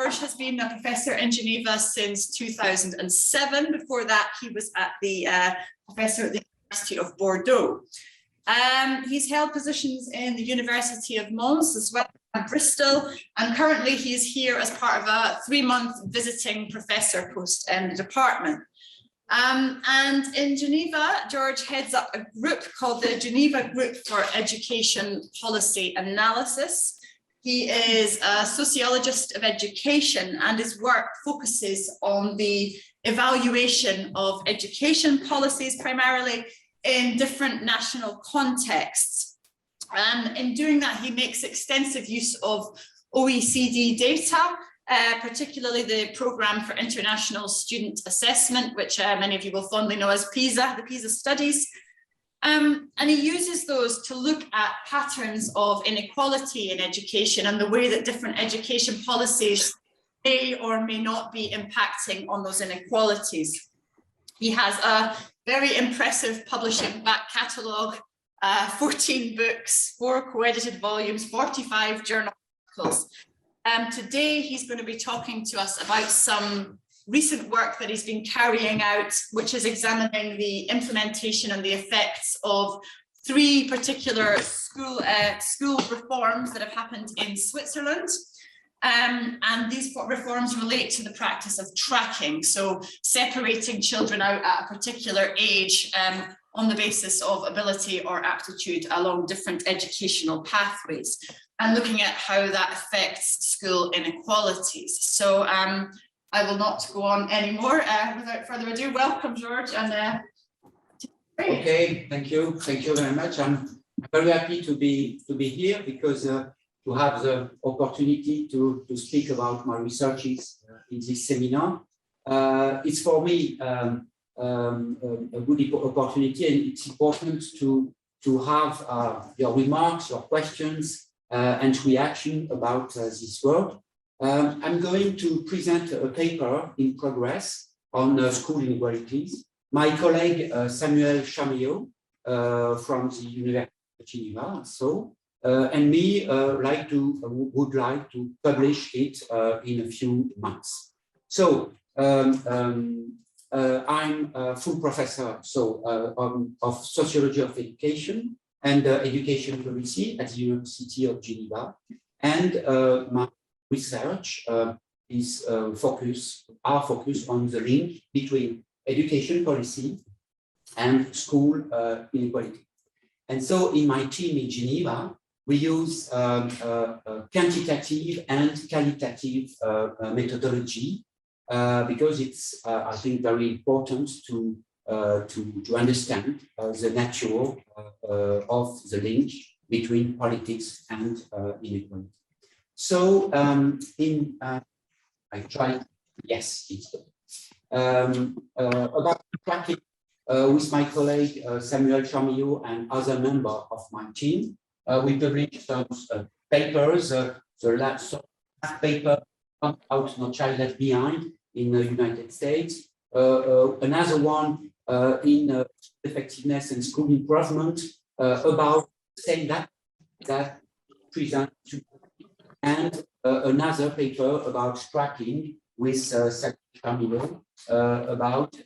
George has been a professor in Geneva since 2007. Before that, he was at the professor at the University of Bordeaux. He's held positions in the University of Mons as well as Bristol, and currently he is here as part of a 3-month visiting professor post in the department. And in Geneva, George heads up a group called the Geneva Group for Education Policy Analysis. He is a sociologist of education, and his work focuses on the evaluation of education policies, primarily in different national contexts. And in doing that, he makes extensive use of OECD data, particularly the Programme for International Student Assessment, which many of you will fondly know as PISA, the PISA studies. And he uses those to look at patterns of inequality in education and the way that different education policies may or may not be impacting on those inequalities. He has a very impressive publishing back catalogue, 14 books, 4 co-edited volumes, 45 journal articles. Today, he's going to be talking to us about some recent work that he's been carrying out, which is examining the implementation and the effects of 3 particular school reforms that have happened in Switzerland. And these reforms relate to the practice of tracking, so separating children out at a particular age on the basis of ability or aptitude along different educational pathways, and looking at how that affects school inequalities. So I will not go on anymore. Without further ado, welcome, George. And okay, thank you very much. I'm very happy to be here because to have the opportunity to speak about my researches in this seminar. It's for me a good opportunity, and it's important to have your remarks, your questions, and reaction about this work. I'm going to present a paper in progress on school inequalities. My colleague Samuel Chamillot from the University of Geneva, and me would like to publish it in a few months. So I'm a full professor of sociology of education and education policy at the University of Geneva, and my research is focused on the link between education policy and school inequality. And so in my team in Geneva, we use quantitative and qualitative methodology because it's, I think, very important to understand the nature of the link between politics and inequality. So I tried, yes, it's good. About tracking with my colleague Samuel Chamillot and other members of my team, we published some papers. The last paper comes out, No Child Left Behind, in the United States. Another one in effectiveness and school improvement about the same that present to, and another paper about tracking with Samuel Chamillot about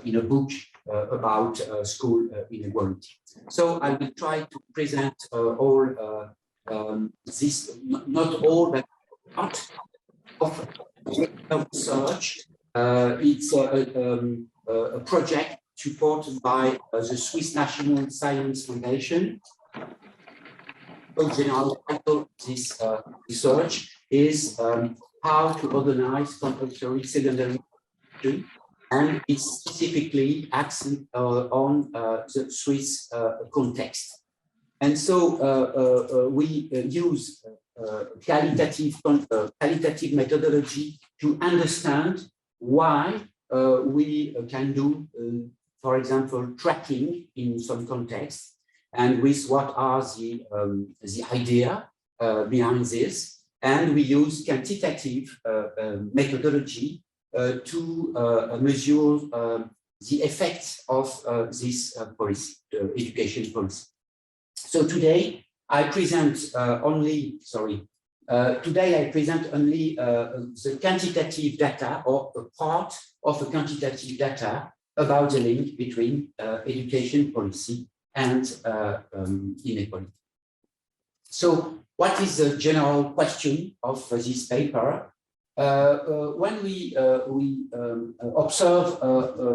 in a book about school inequality. So I will try to present all this, not all, but part of research. It's a project supported by the Swiss National Science Foundation. The general title of this research is how to organize compulsory secondary education, and it's specifically accent on the Swiss context. And so we use qualitative methodology to understand why we can do, for example, tracking in some contexts, and with what are the idea behind this. And we use quantitative methodology to measure the effects of this policy, education policy. So today, I present today I present only the quantitative data or a part of the quantitative data about the link between education policy and inequality. So what is the general question of this paper? When we observe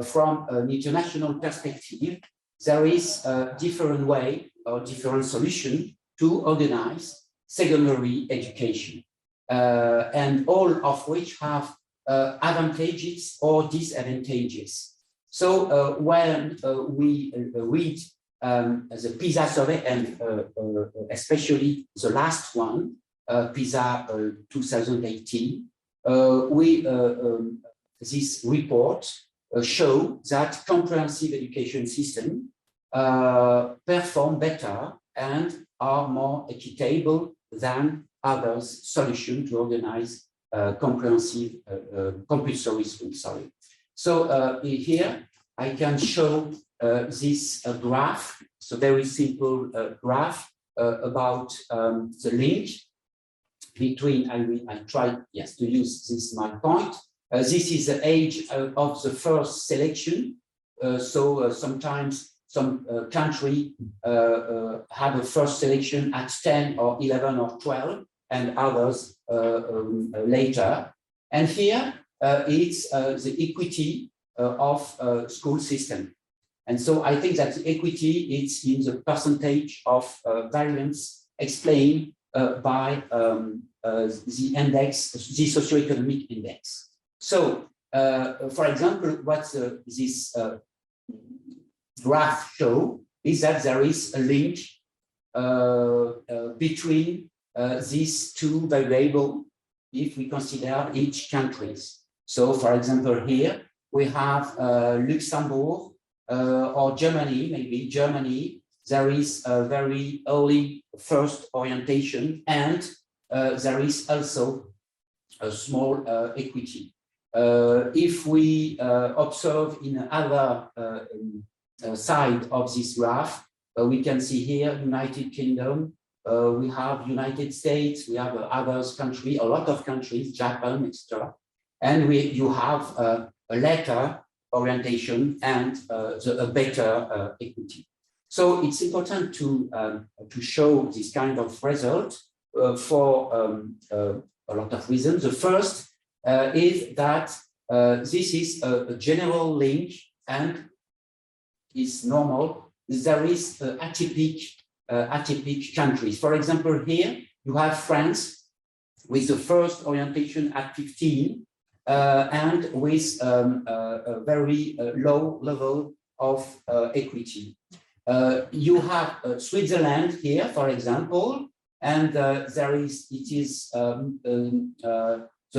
from an international perspective, there is a different way or different solution to organize secondary education, and all of which have advantages or disadvantages. So when we read the PISA survey, and especially the last one, PISA 2018, this report show that comprehensive education system perform better and are more equitable than others' solution to organize comprehensive compulsory school. Sorry. So here I can show this graph. So very simple graph about the link between. I try to use this my point. This is the age of the first selection. So sometimes some country have a first selection at 10 or 11 or 12, and others later. And here it's the equity of school system. And so I think that the equity is in the percentage of variance explained by the index, the socioeconomic index. So, for example, what this graph show is that there is a link between these two variables if we consider each countries. So, for example, here we have Luxembourg or Germany, maybe Germany. There is a very early first orientation, and there is also a small equity. If we observe in another side of this graph, we can see here United Kingdom, we have United States, we have others countries, a lot of countries, Japan, etc. And you have a later orientation and a better equity. So it's important to show this kind of result for a lot of reasons. The first is that this is a general link and is normal. There is atypic countries. For example, here you have France with the first orientation at 15 and with a very low level of equity. You have Switzerland here, for example, and the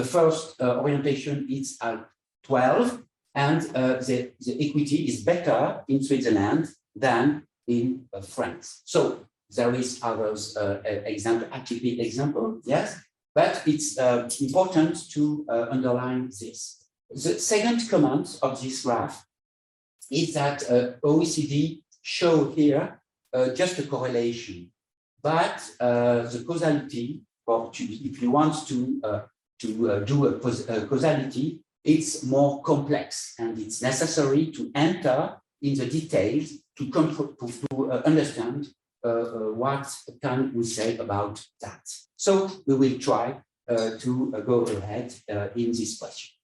first orientation is at 12, and the equity is better in Switzerland than in France. So there is others atypical example, yes, but it's important to underline this. The second comment of this graph is that OECD show here just a correlation, but the causality, or if you want to do a causality, it's more complex, and it's necessary to enter in the details to understand what can we say about that. So we will try to go ahead in this question.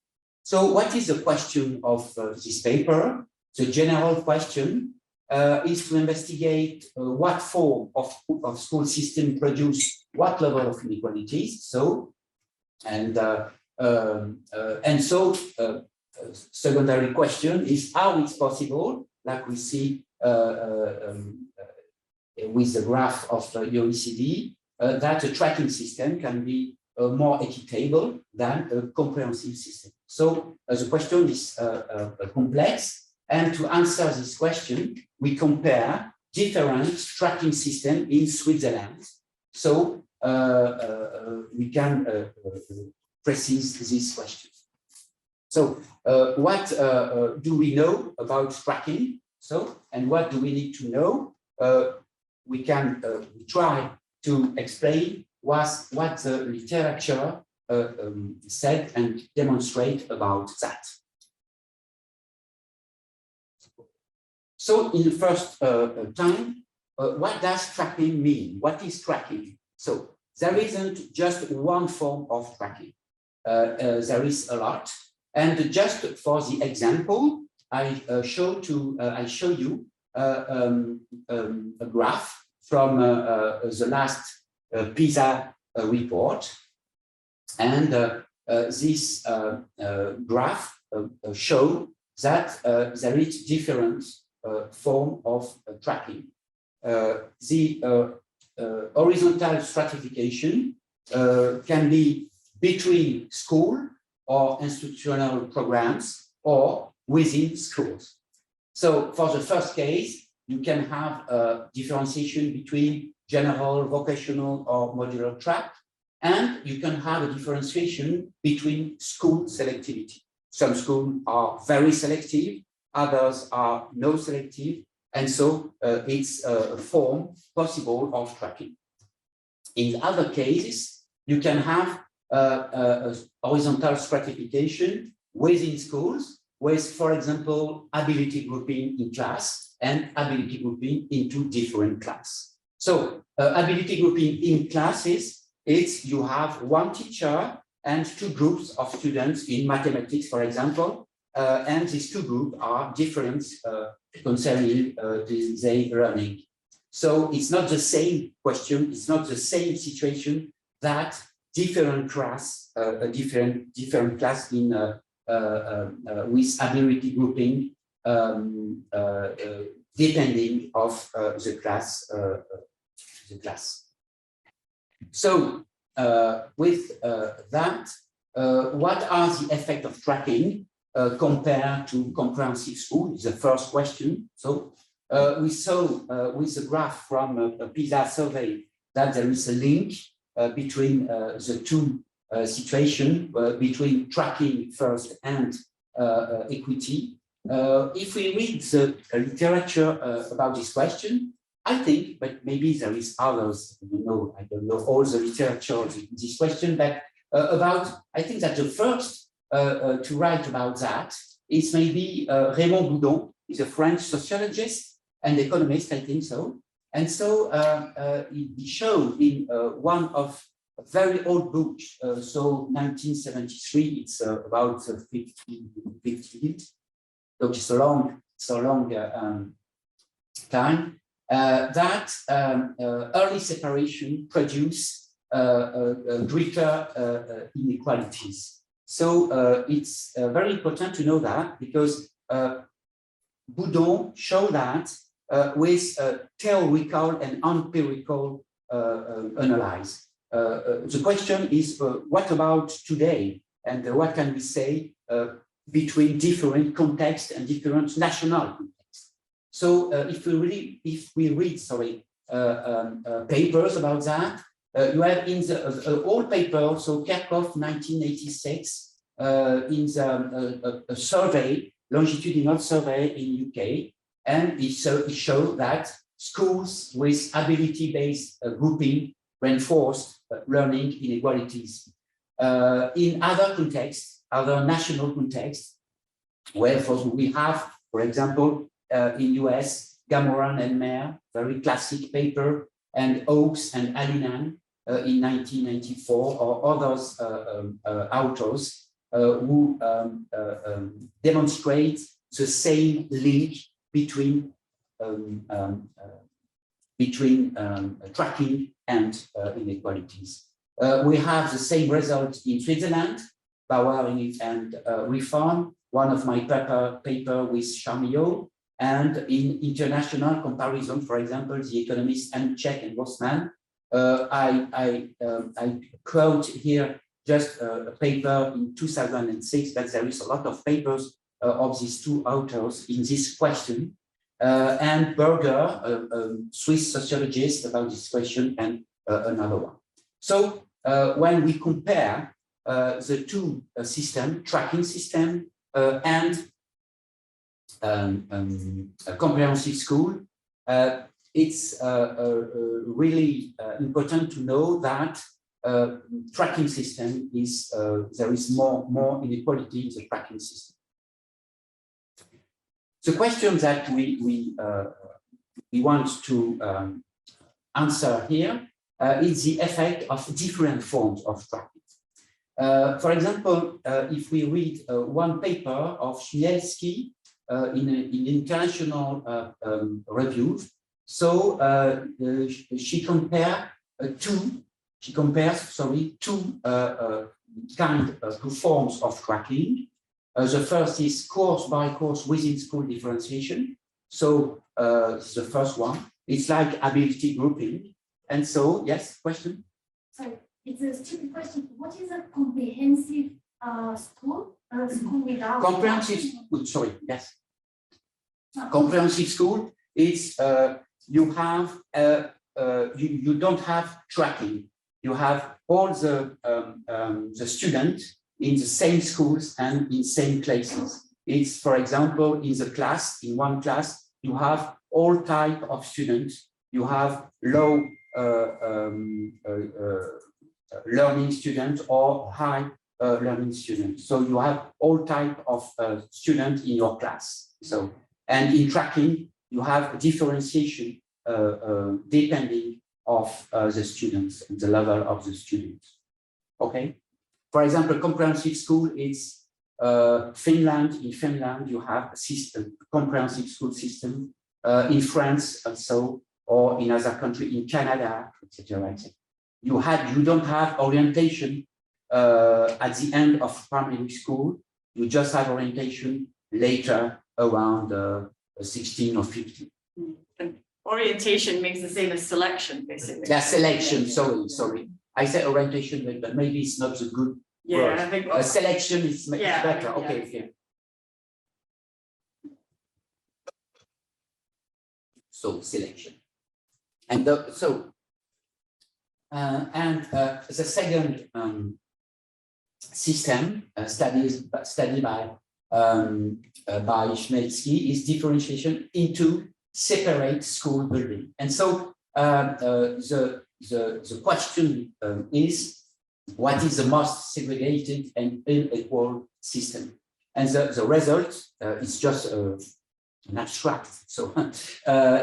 So what is the question of this paper? The general question is to investigate what form of school system produce what level of inequalities. So, secondary question is how it's possible, like we see with the graph of OECD, that a tracking system can be more equitable than a comprehensive system. So the question is complex. And to answer this question, we compare different tracking systems in Switzerland. So we can precise this question. So what do we know about tracking? So, and what do we need to know? We can try to explain was what the literature said and demonstrate about that. So in the first time, what does tracking mean? What is tracking? So there isn't just one form of tracking. There is a lot. And just for the example, I show you a graph from the last PISA report. And this graph shows that there is different form of tracking. The horizontal stratification can be between school or institutional programs or within schools. So for the first case, you can have a differentiation between general, vocational, or modular track, and you can have a differentiation between school selectivity. Some schools are very selective, others are no selective, and so it's a form possible of tracking. In other cases, you can have a horizontal stratification within schools with, for example, ability grouping in class and ability grouping into different classes. So ability grouping in classes, it's you have one teacher and two groups of students in mathematics, for example, and these two groups are different concerning their learning. So it's not the same question, it's not the same situation that different class, different class in with ability grouping depending of the class. So with that, what are the effects of tracking compared to comprehensive school? Is the first question. So we saw with the graph from a PISA survey that there is a link between the two situations, between tracking first and equity. If we read the literature about this question, I think, but maybe there is others, I don't know all the literature in this question, but I think that the first to write about that is maybe Raymond Boudon. He's a French sociologist and economist, I think so. And so he showed in one of a very old book, so 1973, it's about 50 years, so it's a long time, that early separation produce greater inequalities. So it's very important to know that, because Boudon showed that with theoretical and empirical analysis. The question is, what about today? And what can we say between different contexts and different national contexts? So if we read papers about that, you have in the old paper, so Kerckhoff 1986, in the survey, longitudinal survey in UK, and it showed that schools with ability-based grouping reinforced learning inequalities. In other contexts, other national contexts, where we have, for example, in US, Gamoran and Mayer, very classic paper, and Oakes and Alinan in 1994, or others authors who demonstrate the same link between tracking and inequalities. We have the same result in Switzerland, Bauer and Reform, one of my paper with Charmillo, and in international comparison, for example, the economists Anček and Bosman. I quote here just a paper in 2006, but there is a lot of papers of these two authors in this question, and Berger, a Swiss sociologist, about this question, and another one. So when we compare the two systems, tracking system and a comprehensive school, it's really important to know that tracking system is there is more inequality in the tracking system. The question that we want to answer here is the effect of different forms of tracking. For example, if we read one paper of Chmielewski in international review, so she compares two forms of tracking. The first is course by course within school differentiation. So the first one, it's like ability grouping. And so, yes, question? Sorry, it's a stupid question. What is a comprehensive school? School without comprehensive school, sorry, yes. Comprehensive school, it's you have you don't have tracking. You have all the students in the same schools and in same places. It's, for example, in the class, in one class, you have all type of students. You have low learning students or high learning students. So you have all type of students in your class. So, and in tracking, you have differentiation depending of the students and the level of the students. Okay. For example, comprehensive school is Finland. In Finland, you have a system, comprehensive school system. In France also, or in other countries, in Canada, etc. You don't have orientation at the end of primary school. You just have orientation later, around 16 or 15. And orientation means the same as selection, basically. Yeah, selection. Sorry. I said orientation, but maybe it's not a good word. I think selection is better. Okay, okay. So selection, and the second system studied by Chmielewski is differentiation into separate school building. And so the question is, what is the most segregated and unequal system? And the result is just an abstract. So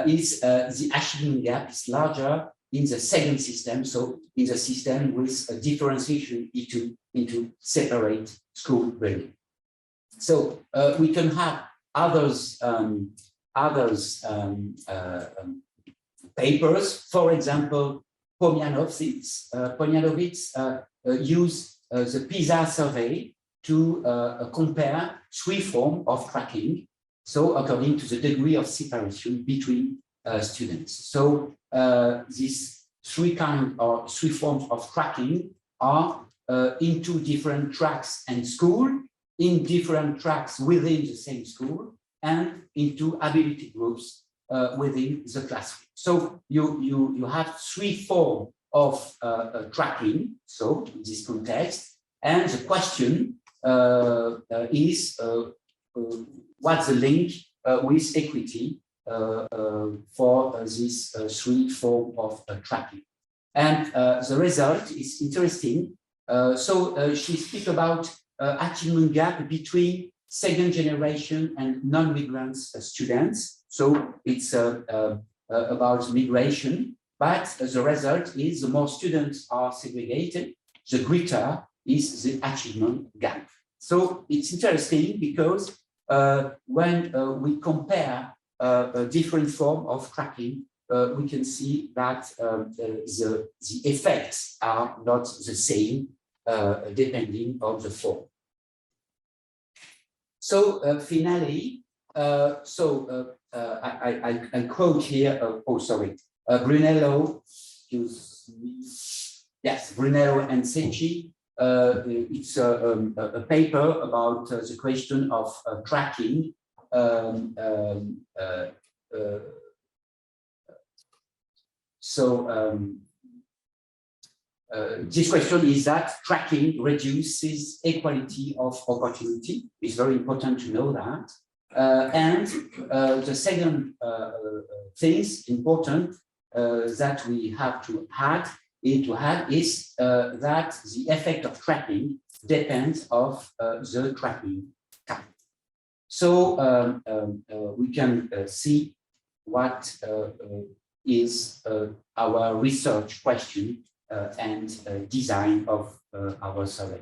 is the achievement gap is larger in the second system. So in the system with a differentiation into separate school building. So we can have others papers. For example, Pomianowicz used the PISA survey to compare three forms of tracking. So according to the degree of separation between students. So these three forms of tracking are into different tracks and school, in different tracks within the same school, and into ability groups within the classroom. So you have three forms of tracking. So in this context, and the question is what's the link with equity for this three forms of tracking? And the result is interesting. So she speaks about achievement gap between second generation and non-migrant students. So it's about migration, but the result is the more students are segregated, the greater is the achievement gap. So it's interesting because when we compare a different form of tracking, we can see that the effects are not the same depending on the form. So finally, I quote here, Brunello, Brunello and Secchi. It's a paper about the question of tracking. This question is that tracking reduces equality of opportunity. It's very important to know that. And the second thing important that we have to add is that the effect of tracking depends of the tracking type. So we can see what is our research question and design of our survey.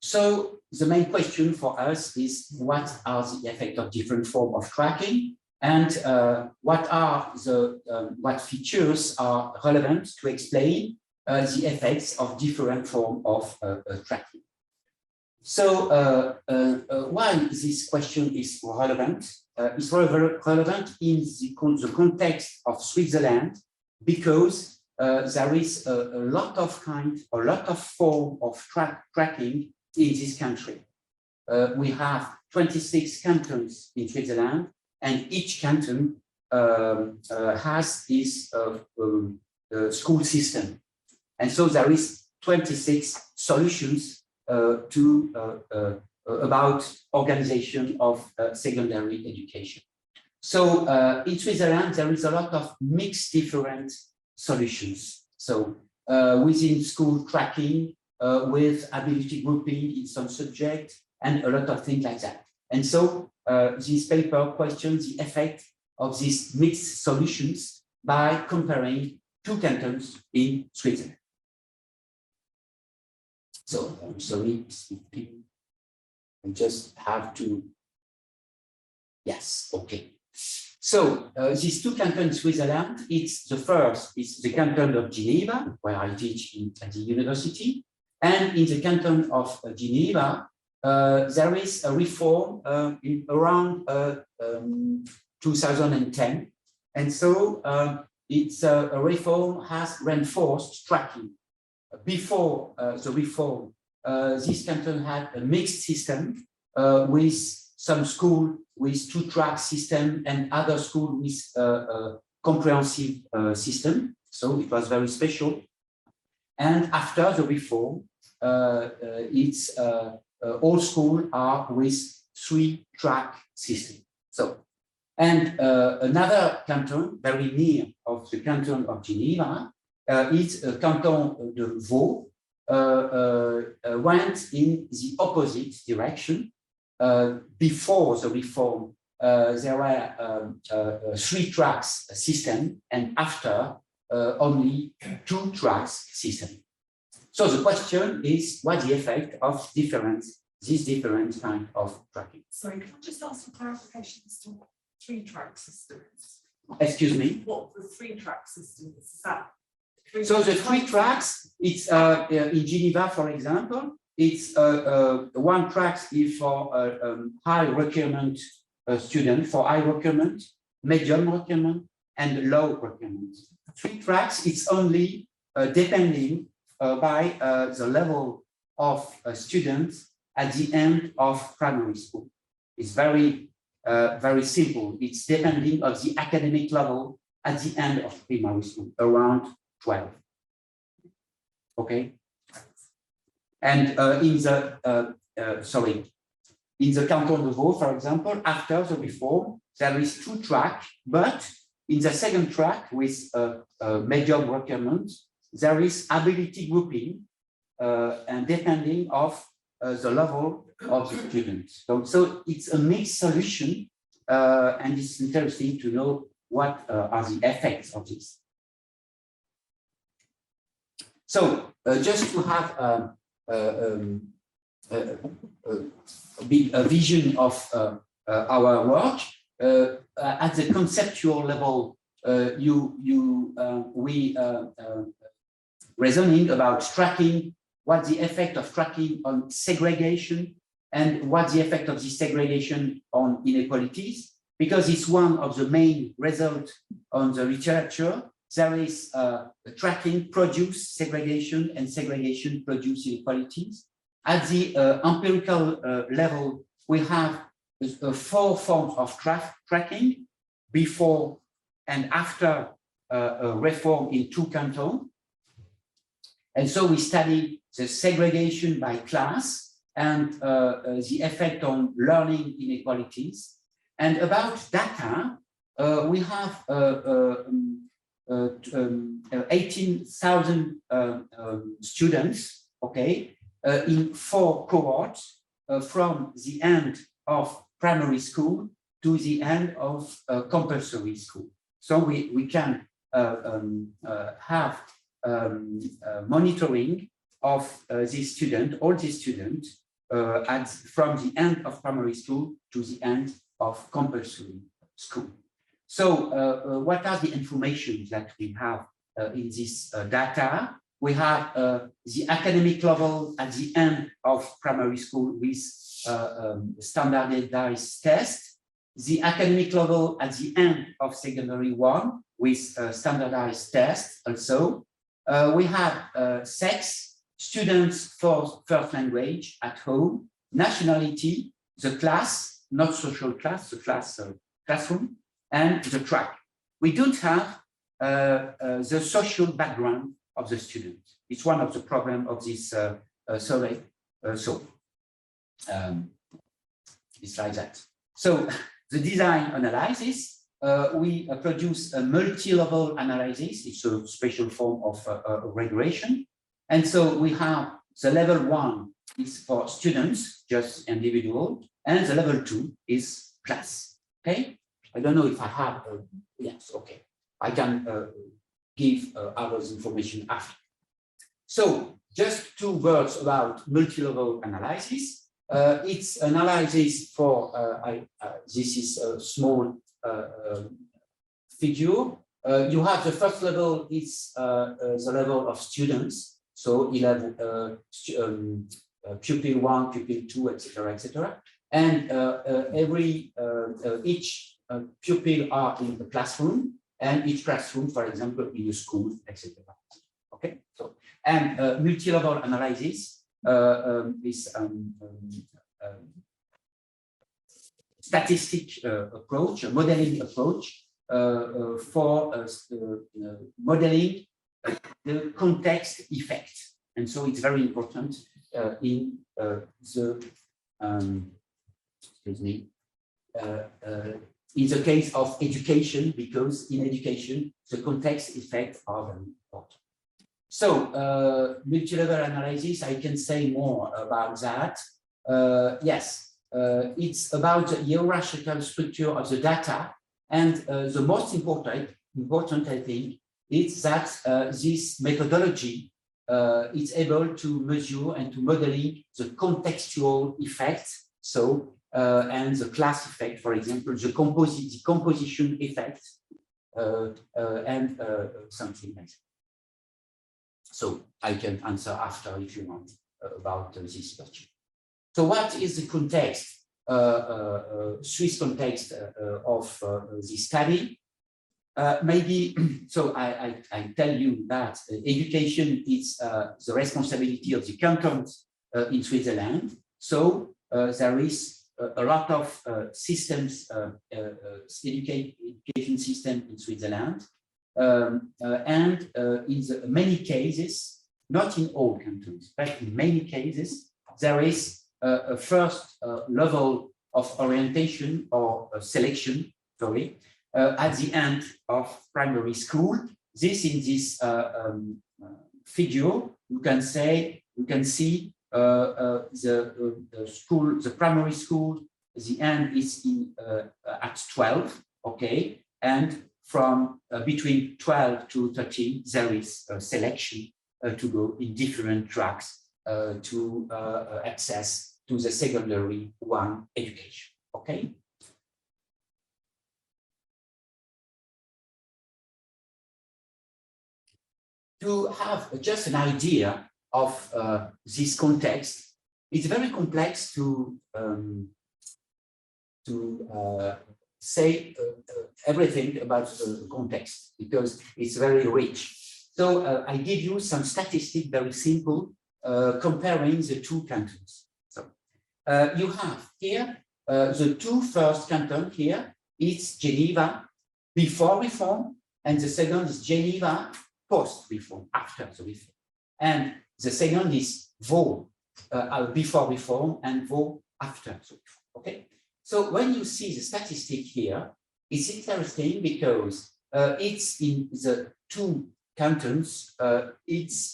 So the main question for us is what are the effects of different forms of tracking, and what features are relevant to explain the effects of different forms of tracking. So why this question is relevant? It's relevant in the context of Switzerland, because there is a lot of form of tracking in this country. We have 26 cantons in Switzerland, and each canton has its school system. And so there is 26 solutions about organization of secondary education. So in Switzerland, there is a lot of mixed different solutions. So within school tracking, with ability grouping in some subject, and a lot of things like that. And so this paper questions the effect of these mixed solutions by comparing two cantons in Switzerland. So I'm sorry, I just have to, yes, okay. So these two cantons in Switzerland, the first is the canton of Geneva, where I teach at the university. And in the canton of Geneva, there is a reform in around 2010. And so it's a reform has reinforced tracking. Before the reform, this canton had a mixed system with some school with two-track system and other school with comprehensive system. So it was very special. And after the reform, all schools are with three-track system. So, and another canton very near of the canton of Geneva is Canton de Vaud, went in the opposite direction. Before the reform, there were three tracks system, and after only two tracks system. So the question is, what's the effect of these different kind of tracking? Sorry, can I just ask for clarification as to what three-track systems? Excuse me? What the three-track systems is that? So the three tracks, it's in Geneva, for example, it's one track is for high requirement student, for high requirement, medium requirement, and low requirement. Three tracks, it's only depending by the level of students at the end of primary school. It's very simple. It's depending on the academic level at the end of primary school, around 12. Okay. And in the Canton de Vaud, for example, after the reform, there is two tracks, but in the second track with medium requirement, there is ability grouping and depending of the level of the students. So it's a mixed solution, and it's interesting to know what are the effects of this. So just to have a vision of our work at the conceptual level, we reasoning about tracking, what's the effect of tracking on segregation, and what's the effect of this segregation on inequalities, because it's one of the main results on the literature. There is tracking produce segregation, and segregation produce inequalities. At the empirical level, we have 4 forms of tracking before and after a reform in 2 cantons. And so we study the segregation by class. and the effect on learning inequalities. And about data, we have 18,000 students, okay, in 4 cohorts from the end of primary school to the end of compulsory school. So we can have monitoring of these students, all these students, from the end of primary school to the end of compulsory school. So what are the information that we have in this data? We have the academic level at the end of primary school with standardized tests, the academic level at the end of secondary 1 with standardized tests also. We have sex, students for first language at home, nationality, the class, not social class, the class classroom, and the track. We don't have the social background of the student. It's one of the problems of this survey. It's like that. So the design analysis, we produce a multi-level analysis. It's a special form of regression. And so we have the level 1 is for students, just individual, and the level 2 is class. Okay. I don't know if I have, yes, okay. I can give others information after. So just 2 words about multi-level analysis. It's analysis for, this is a small figure. You have the first level, it's the level of students. So you have pupil 1, pupil 2, etc., etc. And each pupil are in the classroom, and each classroom, for example, in a school, etc. Okay, so and multi-level analysis is statistic approach, a modeling approach for modeling the context effect, and so it's very important in the excuse me. In the case of education, because in education, the context effects are very important. So, multi-level analysis, I can say more about that. Yes, it's about the hierarchical structure of the data. And the most important, I think, is that this methodology is able to measure and to modeling the contextual effects. So, and the class effect, for example, the composition effect, and something like that. So I can answer after if you want about this question. So what is the context, Swiss context of this study? Maybe, so I tell you that education is the responsibility of the canton in Switzerland. So there is a lot of systems, education system in Switzerland. And in many cases, not in all cantons, but in many cases, there is a first level of orientation or selection, sorry, at the end of primary school. This in this figure, you can see the school, the primary school, the end is in at 12, okay, and from between 12 to 13, there is a selection to go in different tracks to access to the secondary 1 education, okay? To have just an idea of this context, it's very complex to say everything about the context because it's very rich. So I give you some statistics, very simple, comparing the 2 cantons. So you have here the 2 first cantons here. It's Geneva before reform, and the second is Geneva post reform, after the reform. And the second is Vaud before reform and vote after. Okay. So when you see the statistic here, it's interesting because it's in the two cantons. It is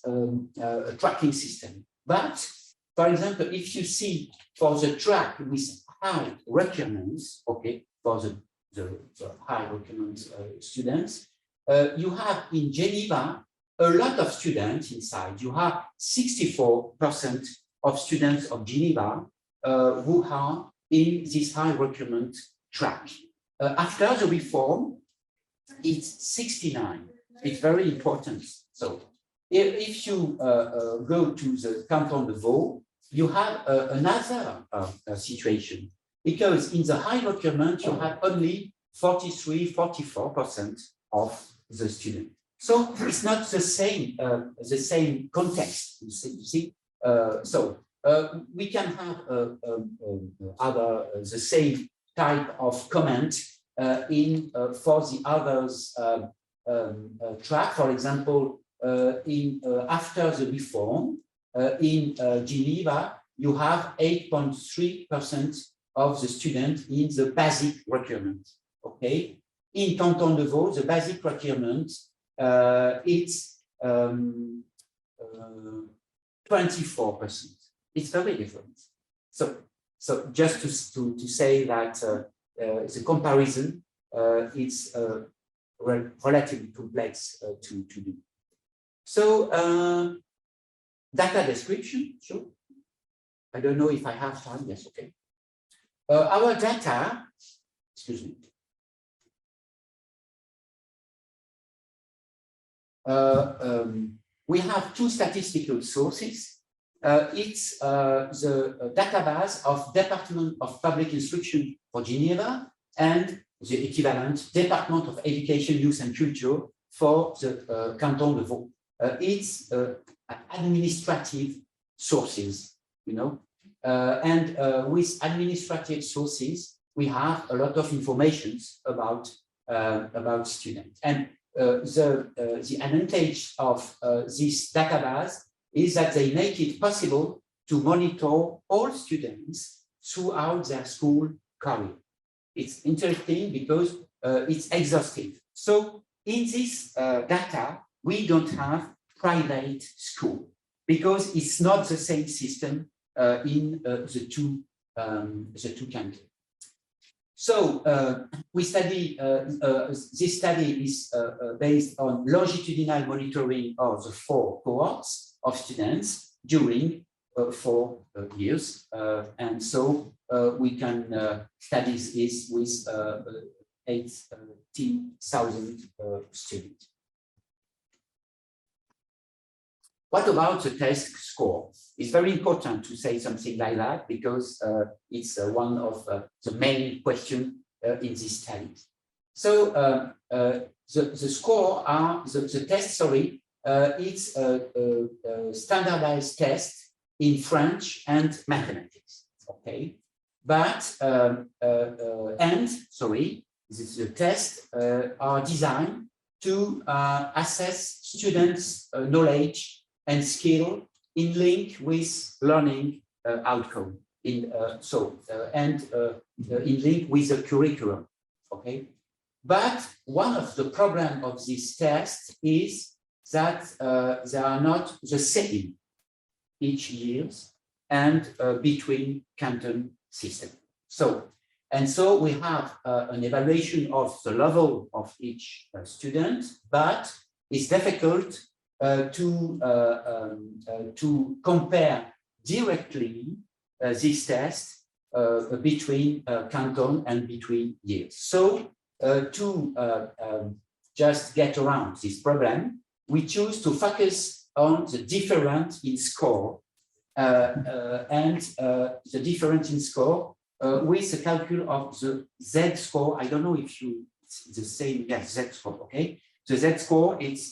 a tracking system. But for example, if you see for the track with high requirements, okay, for the high requirements students, you have in Geneva a lot of students inside. You have 64% of students of Geneva who are in this high requirement track. After the reform, it's 69. It's very important. So if you go to the Canton de Vaud, you have another situation, because in the high requirement, you have only 44% of the students. So it's not the same context. You see. We can have the same type of comment for the others track. For example, after the reform in Geneva, you have 8.3% of the students in the basic requirement. Okay. In Canton de Vaud, the basic requirement it's 24%. It's very different. So just to say that the comparison is relatively complex to do. So data description. Sure. I don't know if I have time. Yes. Okay. Our data. Excuse me. We have two statistical sources. It's the database of Department of Public Instruction for Geneva and the equivalent Department of Education, Youth and Culture for the Canton de Vaud. It's administrative sources, you know, and with administrative sources, we have a lot of information about students. And the advantage of this database is that they make it possible to monitor all students throughout their school career. It's interesting because it's exhaustive. So in this data, we don't have private school because it's not the same system in the two countries. So we study, this study is based on longitudinal monitoring of the 4 cohorts of students during 4 years. And so we can study this with 18,000 students. What about the test score? It's very important to say something like that because it's one of the main questions in this study. So the score are the test. Sorry, it's a standardized test in French and mathematics. Okay, but the tests are designed to assess students' knowledge and skill in link with learning outcome in link with the curriculum. Okay, but one of the problems of this test is that they are not the same each year and between canton system. So we have an evaluation of the level of each student, but it's difficult to compare directly this test between canton and between years. So to just get around this problem, we choose to focus on the difference in score and the difference in score with the calculation of the Z score. I don't know if it's the same, yes, Z score, okay? The Z score, it's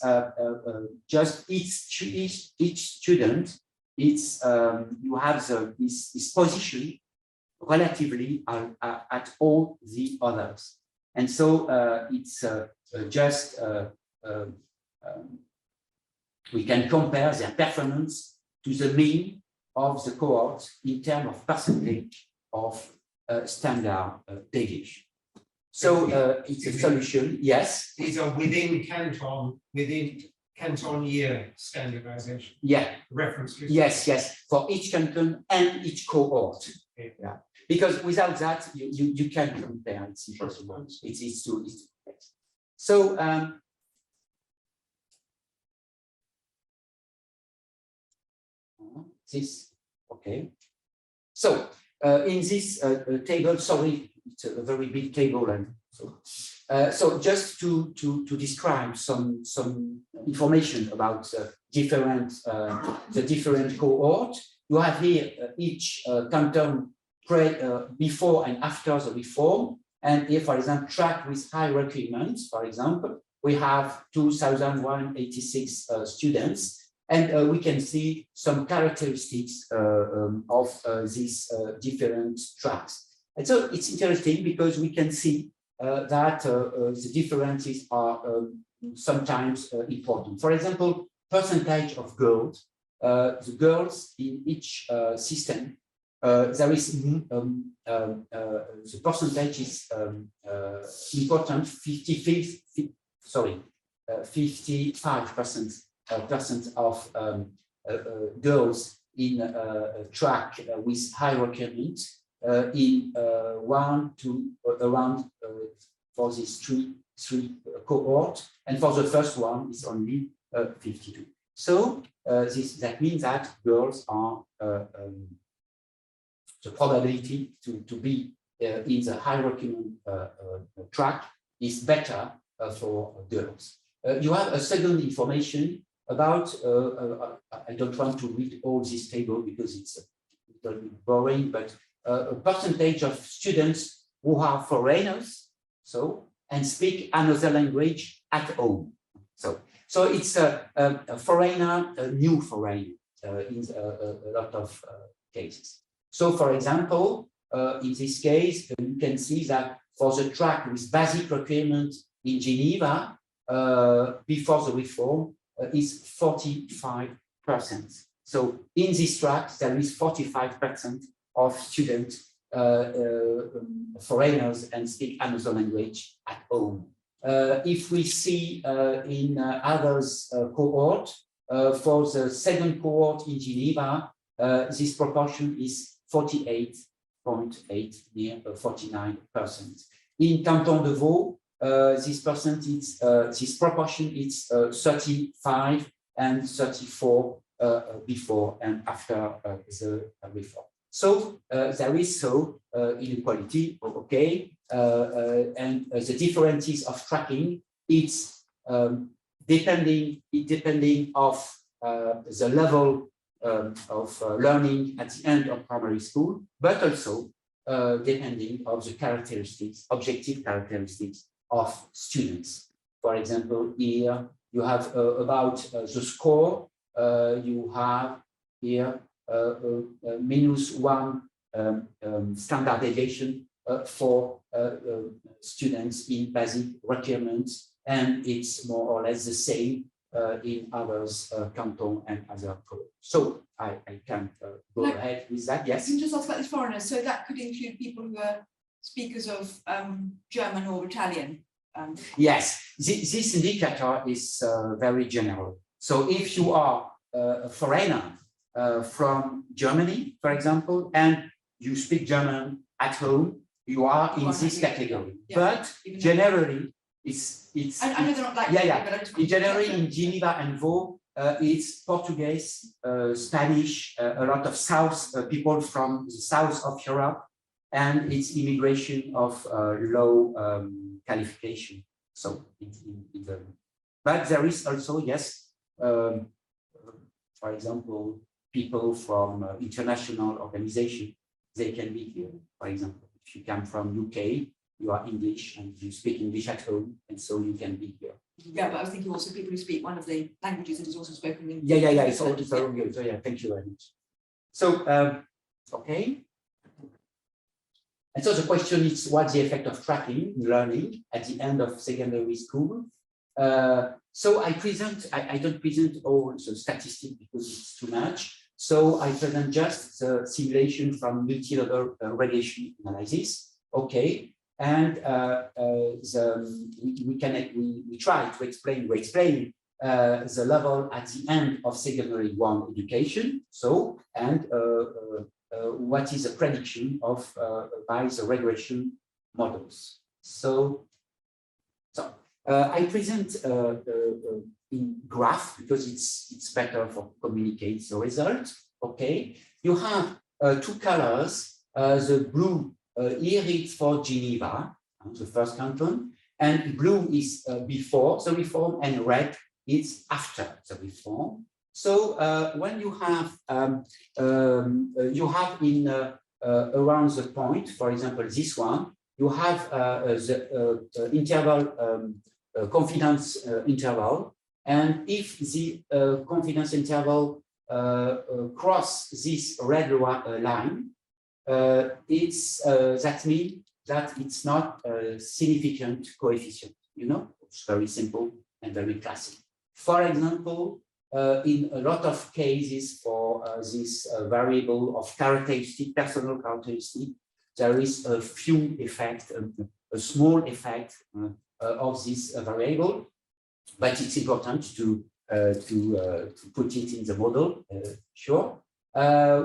just each student, it's you have this position relatively at all the others. And so it's just we can compare their performance to the mean of the cohort in terms of percentage of standard deviation. So it's a solution, yes. These are within canton year standardization. Yeah. Reference to. Yes, yes, for each canton and each cohort. Okay. Yeah. Because without that, you can't compare. It's impossible. It's too complex. So this, okay. So in this table, sorry, it's a very big table, and so just to describe some information about the different cohort. You have here each canton before and after the reform, and here, for example, track with high requirements. For example, we have 2,186 students. And we can see some characteristics of these different tracks. And so it's interesting because we can see that the differences are sometimes important. For example, percentage of girls. The girls in each system, there is the percentage is important. 55% of girls in track with high requirement in 1 to around for these three cohort, and for the first one is only 52. So that means that girls are the probability to be in the high requirement track is better for girls. You have a second information about, I don't want to read all this table because it's a little bit boring, but a percentage of students who are foreigners, and speak another language at home. So it's a foreigner, a new foreigner in a lot of cases. So for example, in this case, you can see that for the track with basic requirement in Geneva, before the reform, is 45%. So in this track, there is 45% of students, foreigners, and speak another language at home. If we see in others cohort, for the second cohort in Geneva, this proportion is 48.8, near 49%. In Canton de Vaud, this proportion is 35 and 34 before and after the reform. So there is inequality, okay, and the differences of tracking. It's depending of the level of learning at the end of primary school, but also depending of the characteristics, objective characteristics of students. For example, here you have about the score. You have here -1 standard deviation for students in basic requirements, and it's more or less the same in others canton and other codes. So I can go ahead with that. Yes. I can just ask about these foreigners. So that could include people who are speakers of German or Italian. Yes, this indicator is very general. So if you are a foreigner from Germany, for example, and you speak German at home, you are in this category. Yeah. But generally, it's. I know they're not like. Yeah. But I just in generally, in Geneva and Vaud, it's Portuguese, Spanish, a lot of people from the south of Europe, and it's immigration of low qualification. So, but there is also, yes, for example, people from international organization, they can be here. For example, if you come from UK, you are English and you speak English at home, and so you can be here. Yeah, but I was thinking also people who speak one of the languages that is also spoken in. Yeah. It's all good. So yeah, thank you very much. So okay. And so the question is, what's the effect of tracking learning at the end of secondary school? So I don't present all the statistics because it's too much. So I present just the simulation from multi-level regression analysis. Okay, and we try to explain the level at the end of secondary one education. So and what is the prediction of by the regression models. So I present in graph because it's better for communicate the result. Okay, you have two colors. The blue here it's for Geneva, the first canton, and blue is before the reform, and red is after the reform. So when you have in around the point, for example, this one, you have the interval confidence interval, and if the confidence interval cross this red line, that means that it's not a significant coefficient. You know, it's very simple and very classic. For example, in a lot of cases for this variable of characteristic, personal characteristic, there is a few effect, a small effect of this variable, but it's important to put it in the model. Sure.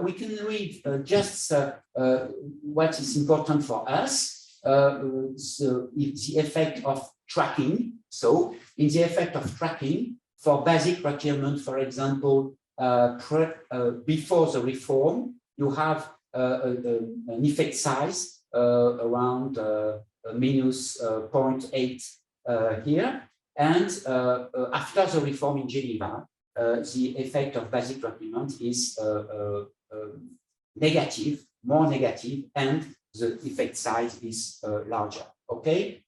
We can read just what is important for us, the effect of tracking. So in the effect of tracking, for basic requirement, for example, before the reform, you have an effect size around minus 0.8 here. And after the reform in Geneva, the effect of basic requirement is negative, more negative, and the effect size is larger. Okay,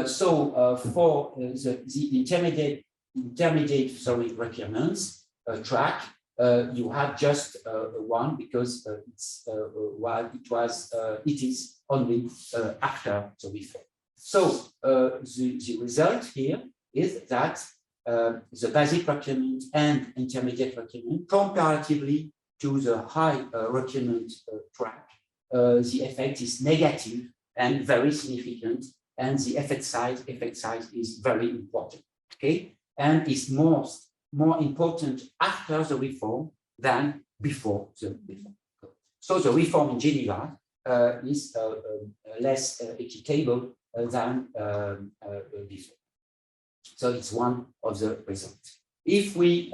so for the intermediate requirements track, you have just one because it's while it is only after the reform. So the result here is that the basic requirement and intermediate requirement, comparatively to the high requirement track, the effect is negative and very significant, and the effect size is very important. Okay, and is more important after the reform than before the reform. So the reform in Geneva is less equitable than before. So it's one of the results. If we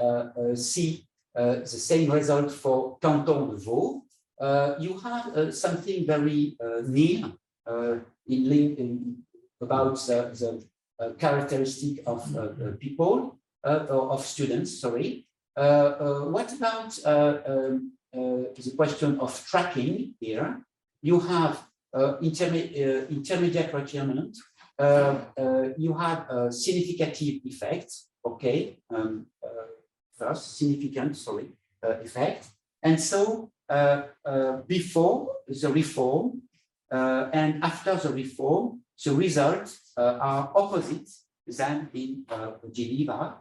see the same result for Canton de Vaud, you have something very near about the characteristic of people, of students, sorry. What about the question of tracking here? You have intermediate requirement, you have a significant effect, okay, first, significant, sorry, effect. And so before the reform and after the reform, the results are opposite than in Geneva.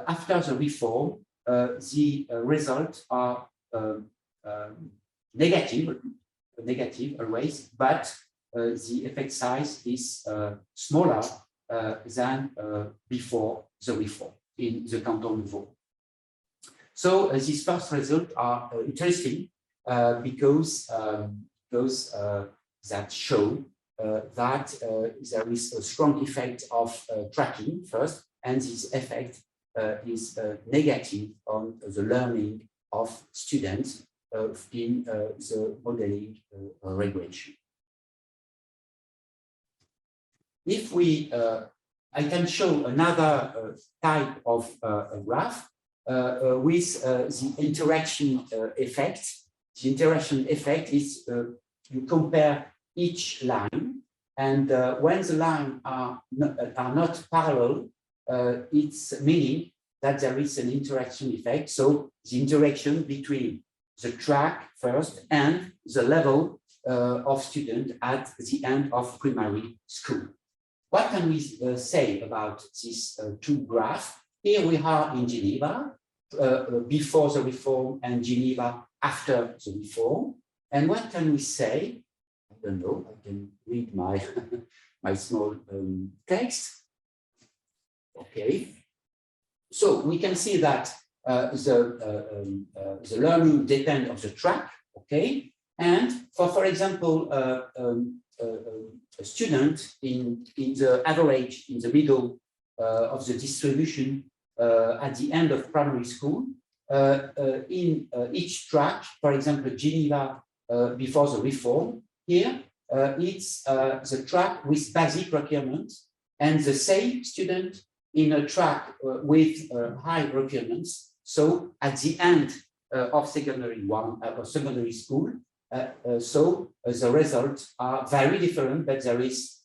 After the reform, the results are negative always, but the effect size is smaller than before the reform in the Canton de Vaud. So these first results are interesting because that show that there is a strong effect of tracking first, and this effect is negative on the learning of students in the modeling regression. If we, I can show another type of graph with the interaction effect. The interaction effect is you compare each line, and when the lines are not parallel, it's meaning that there is an interaction effect. So the interaction between the track first and the level of student at the end of primary school. What can we say about these two graphs? Here we are in Geneva, before the reform and Geneva after the reform. And what can we say? I don't know, I can read my, my small text. Okay. So we can see that the learning depends on the track, okay? And for example, a student in the average, in the middle of the distribution at the end of primary school, in each track, for example, Geneva before the reform, here it's the track with basic requirements, and the same student in a track with high requirements. So at the end of secondary school, so the results are very different, but there is,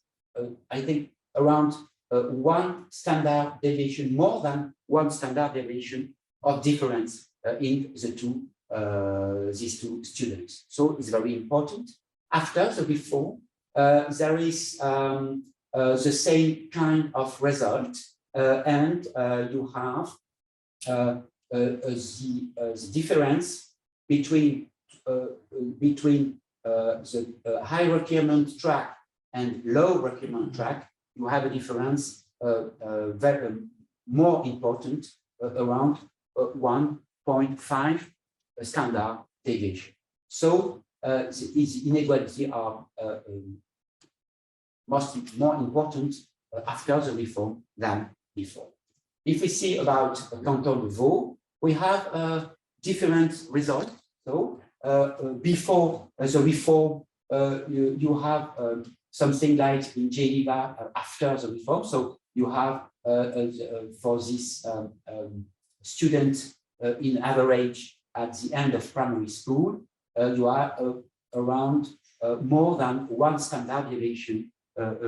I think, around one standard deviation, more than one standard deviation of difference in the these two students. So it's very important. After the reform, there is the same kind of result, and you have the difference between the high requirement track and low requirement track. You have a difference very more important, around 1.5 standard deviation. So the inequality are more important after the reform than before. If we see about Canton de Vaud, we have a different result. So before the reform, you have something like in Geneva after the reform. So you have for this student in average at the end of primary school, you are around more than one standard deviation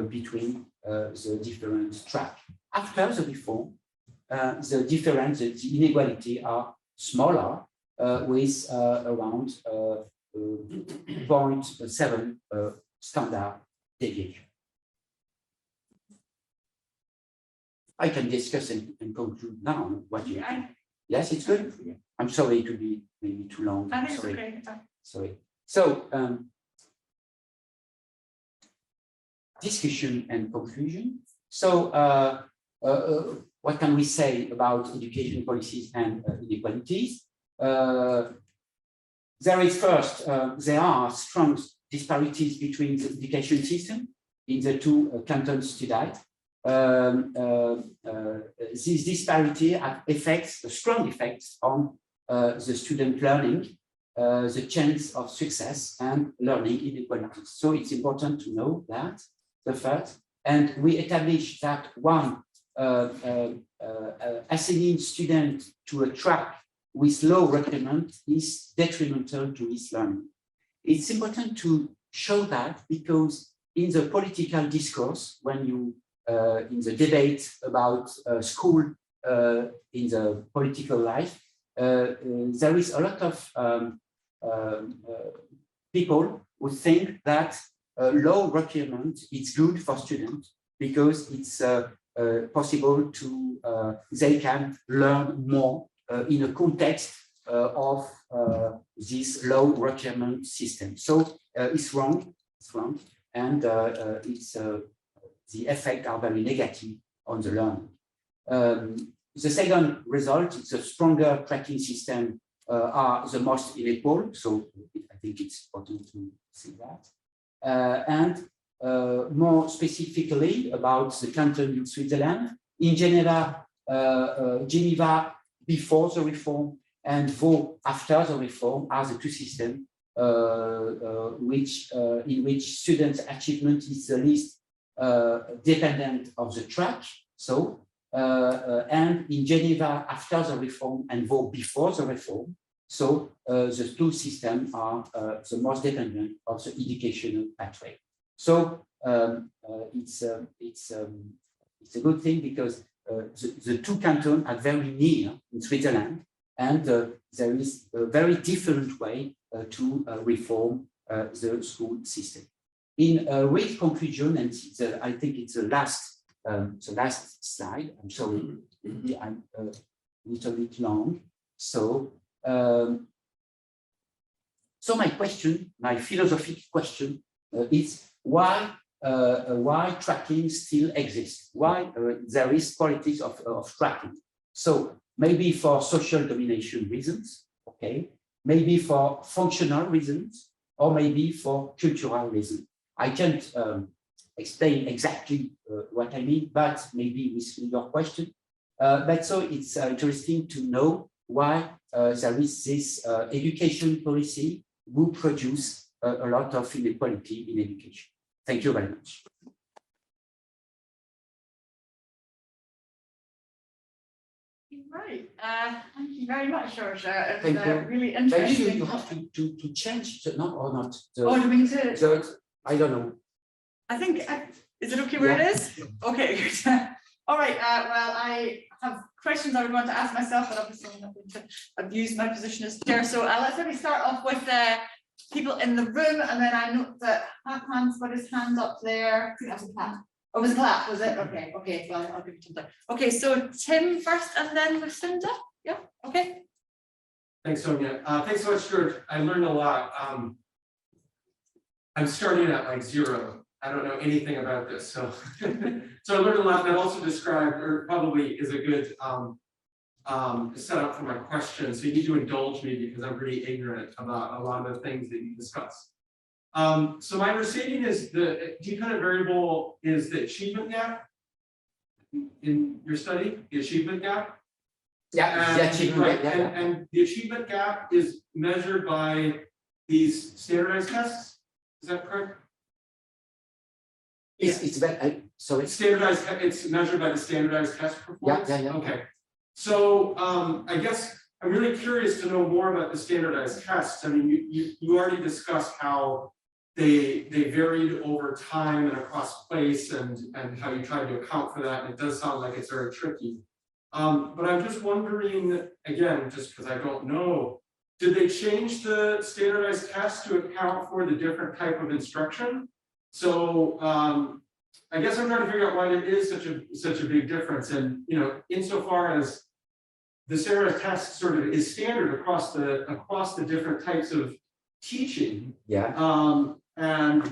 between the different tracks. After the reform, the difference, the inequality are smaller, with around 0.7 standard deviation. I can discuss and conclude now what you think. Yes, it's good. I'm sorry to be maybe too long. I think Sorry. it's okay. Sorry. So discussion and conclusion. So what can we say about education policies and inequalities? There is first, there are strong disparities between the education system in the two cantons today. This disparity has strong effects on the student learning, the chance of success and learning inequalities. So it's important to know that the fact, and we established that one assigning student to a track with low requirement is detrimental to his learning. It's important to show that because in the political discourse, when you in the debate about school in the political life, there is a lot of people who think that low requirement is good for students because it's possible to they can learn more in a context of this low requirement system. So it's wrong, and the effects are very negative on the learning. The second result is a stronger tracking system are the most unequal. So I think it's important to see that. And more specifically about the canton in Switzerland, in Geneva before the reform and Vaud after the reform are the two systems in which students' achievement is the least dependent of the track. So and in Geneva after the reform and Vaud before the reform, so the two systems are the most dependent of the educational pathway. So it's a good thing because the two cantons are very near in Switzerland, and there is a very different way to reform the school system. In a real conclusion, and I think it's the last slide. I'm sorry, I'm a little bit long. So, so my question, my philosophical question is why tracking still exists? Why there is politics of tracking? So maybe for social domination reasons, okay, maybe for functional reasons, or maybe for cultural reasons. I can't explain exactly what I mean, but maybe with your question. But so it's interesting to know why there is this education policy who produce a lot of inequality in education. Thank you very much. Right. Thank you very much, Georgia. Thank you. Really Thank you. interesting. You have to change the no or not. Oh, do we need to? So I don't know. I think, is it okay where it is? Okay, good. All right, well, I have questions I would want to ask myself, but obviously I'm not going to abuse my position as chair. So let's maybe start off with people in the room, and then I note that Hans got his hand up there. I think that was a clap. Oh, it was a clap, was it? Okay, okay, well, I'll give it to Tim. Okay, so Tim first, and then Lucinda. Yeah, okay. Thanks, Sonia. Thanks so much, George. I learned a lot. I'm starting at like 0. I don't know anything about this, so so I learned a lot. That also described, or probably is a good setup for my question. So you need to indulge me because I'm pretty ignorant about a lot of the things that you discussed. So my understanding is the dependent variable is the achievement gap in your study, the achievement gap. Yeah, And, the achievement right, gap, yeah. and the achievement gap is measured by these standardized tests. Is that correct? It's very, so It's standardized. It's measured by the standardized test performance. Yeah. Okay. So I guess I'm really curious to know more about the standardized tests. I mean, you already discussed how they varied over time and across place, and how you tried to account for that. And it does sound like it's very tricky. But I'm just wondering, again, just because I don't know, did they change the standardized test to account for the different type of instruction? So I guess I'm trying to figure out why there is such a big difference. And insofar as the standardized test sort of is standard across the different types of teaching, yeah. and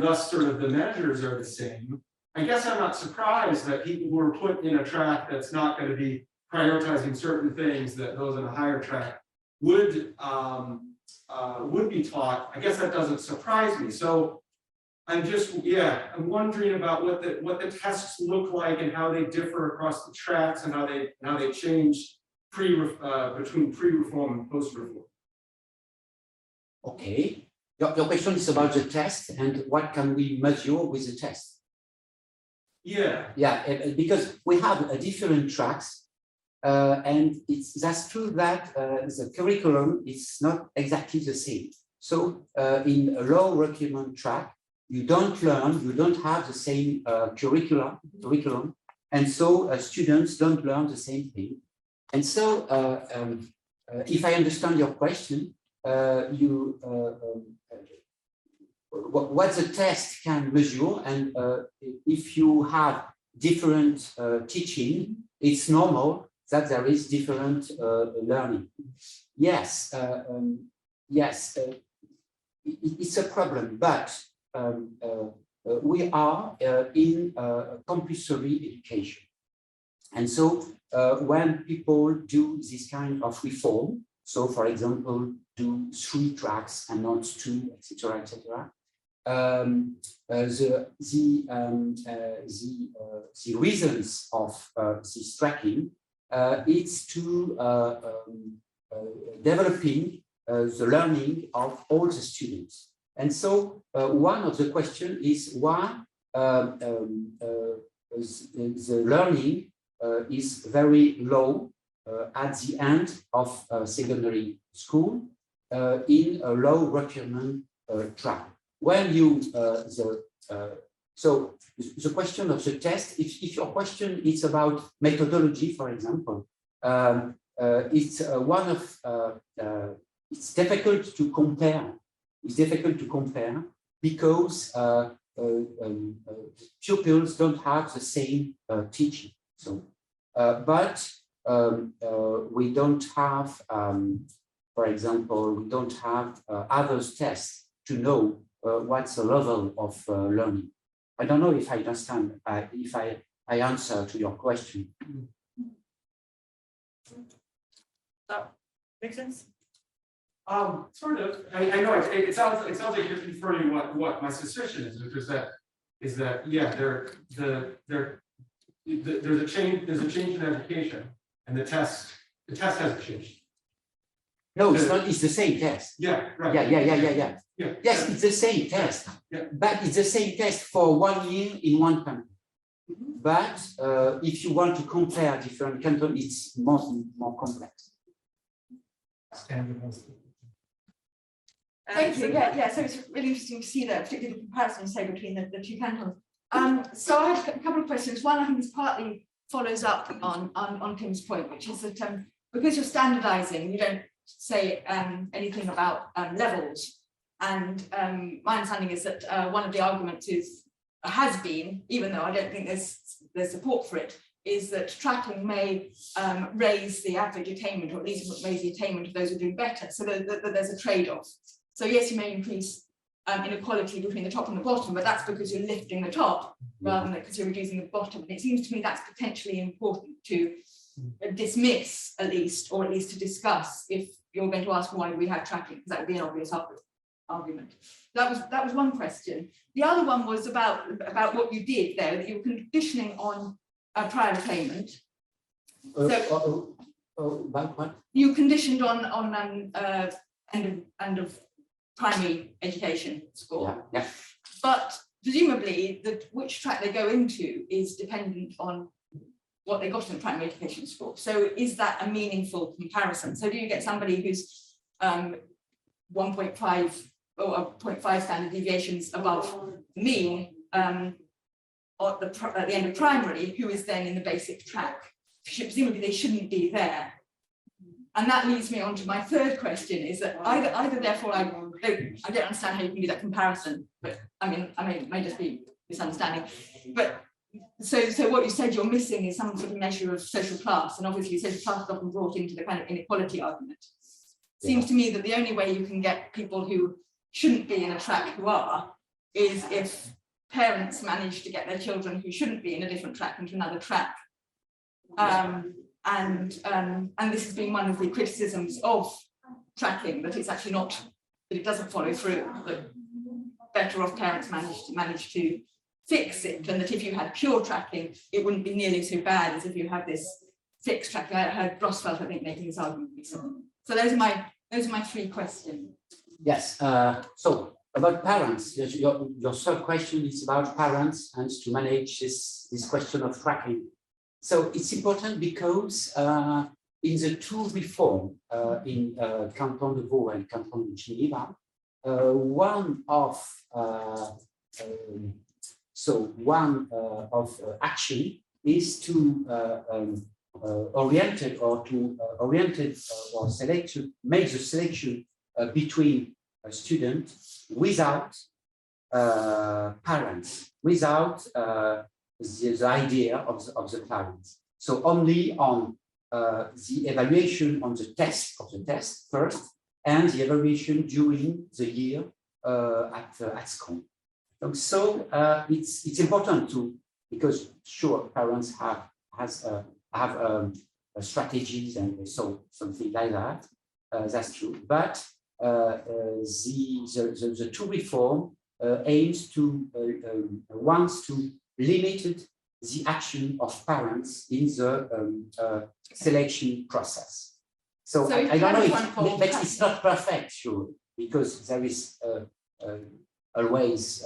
thus sort of the measures are the same. I guess I'm not surprised that people who are put in a track that's not going to be prioritizing certain things that those in a higher track would be taught. I guess that doesn't surprise me. So I'm just, I'm wondering about what the tests look like and how they differ across the tracks and how they change between pre-reform and post-reform. Okay. Your question is about the test and what can we measure with the test? Yeah. Yeah, because we have different tracks, and that's true that the curriculum is not exactly the same. So in a low requirement track, you don't have the same curriculum, and so students don't learn the same thing. And so if I understand your question, what the test can measure, and if you have different teaching, it's normal that there is different learning. Yes, it's a problem, but we are in compulsory education. And so when people do this kind of reform, so for example, do 3 tracks and not 2, etc., etc., the reasons of this tracking, it's to developing the learning of all the students. And so one of the questions is why the learning is very low at the end of secondary school in a low requirement track. When you so the question of the test, if your question is about methodology, for example, it's one of it's difficult to compare. It's difficult to compare because pupils don't have the same teaching. So, but we don't have, for example, we don't have others tests to know what's the level of learning. I don't know if I understand, if I answer to your question. That makes sense? Sort of. I know it sounds like you're confirming what my suspicion is, which is that yeah, there's a change in education, and the test hasn't changed. No, it's not. It's the same test. Yeah, right. Yeah. Yeah. Yes, it's the same test, Yeah. but it's the same test for 1 year in one country. But if you want to compare different cantons, it's more complex. Thank you. Yeah. So it's really interesting to see that, particularly the comparison, say, between the two cantons. So I have a couple of questions. One, I think, is partly follows up on Tim's point, which is that because you're standardizing, you don't say anything about levels. And my understanding is that one of the arguments has been, even though I don't think there's support for it, is that tracking may raise the average attainment, or at least raise the attainment of those who are doing better. So that there's a trade-off. So yes, you may increase inequality between the top and the bottom, but that's because you're lifting the top rather than because you're reducing the bottom. And it seems to me that's potentially important to dismiss, at least to discuss, if you're going to ask why we have tracking, because that would be an obvious argument. That was one question. The other one was about what you did there, that you were conditioning on prior attainment. About what? You conditioned on end of primary education score. Yeah. But presumably which track they go into is dependent on what they got in the primary education score. So is that a meaningful comparison? So do you get somebody who's 1.5 or 0.5 standard deviations above mean at the end of primary, who is then in the basic track? Presumably they shouldn't be there. And that leads me on to my third question, is that either therefore I don't understand how you can do that comparison, but I may just be misunderstanding. But so what you said you're missing is some sort of measure of social class, and obviously social class is often brought into the kind of inequality argument. Seems to me that the only way you can get people who shouldn't be in a track who are is if parents manage to get their children who shouldn't be in a different track into another track. And this has been one of the criticisms of tracking, that it's actually not, that it doesn't follow through, that better off parents manage to fix it, and that if you had pure tracking, it wouldn't be nearly so bad as if you have this fixed tracking. I heard Grossfeld, I think, making this argument recently. So those are my three questions. Yes. So about parents, your third question is about parents and to manage this question of tracking. So it's important because in the two reforms in Canton de Vaud and Canton de Geneva, one of action is to oriented or make the selection between a student without parents, without the idea of the parents. So only on the evaluation on the test first, and the evaluation during the year at school. So it's important to, because sure parents have strategies and so something like that. That's true, but the two reform aims to wants to limit the action of parents in the selection process. So I don't know if, but it's not perfect, sure, because there is always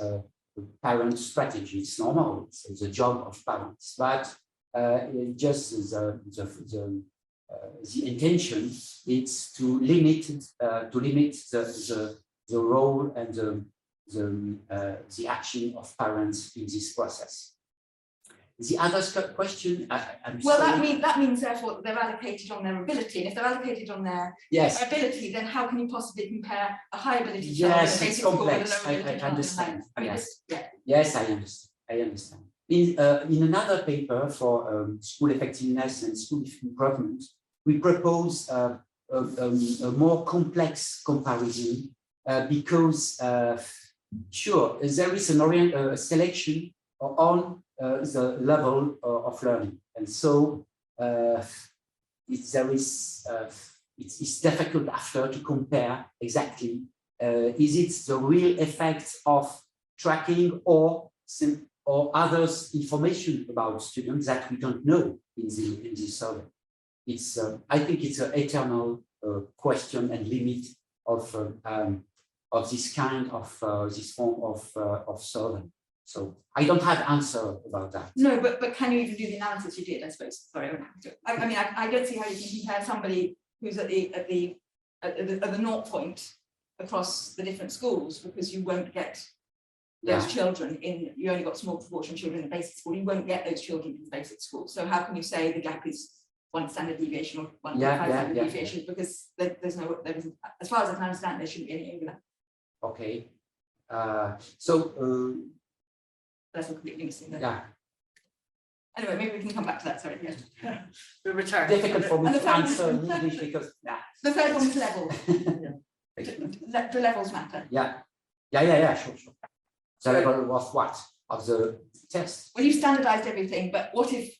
parent strategy. It's normal. It's the job of parents, but just the intention is to limit the role and the action of parents in this process. The other question, that means therefore they're allocated on their ability, and if they're allocated on their ability, then how can you possibly compare a high ability child with a basic score with a low ability child? Understand. I mean, Yes, I understand. In another paper for school effectiveness and school improvement, we propose a more complex comparison because sure, there is a selection on the level of learning, and so it's difficult after to compare exactly. Is it the real effect of tracking or others information about students that we don't know in this survey? It's I think it's an eternal question and limit of this kind of this form of survey. So I don't have answer about that. No, but can you even do the analysis you did? I suppose. Sorry, I mean, I don't see how you can compare somebody who's at the 0 point across the different schools, because you won't get those children in. You only got a small proportion of children in basic school. You won't get those children in basic school. So how can you say the gap is 1 standard deviation or 1.5 standard deviation? Because there isn't, as far as I can understand, there shouldn't be any overlap. Okay. That's completely missing. Yeah. Anyway, maybe we can come back to that. Sorry. Yeah. We return. Difficult for me And the to fact- answer in English because The third one is level. The levels matter. Sure. The level of what? Of the test. Well, you've standardized everything, but what if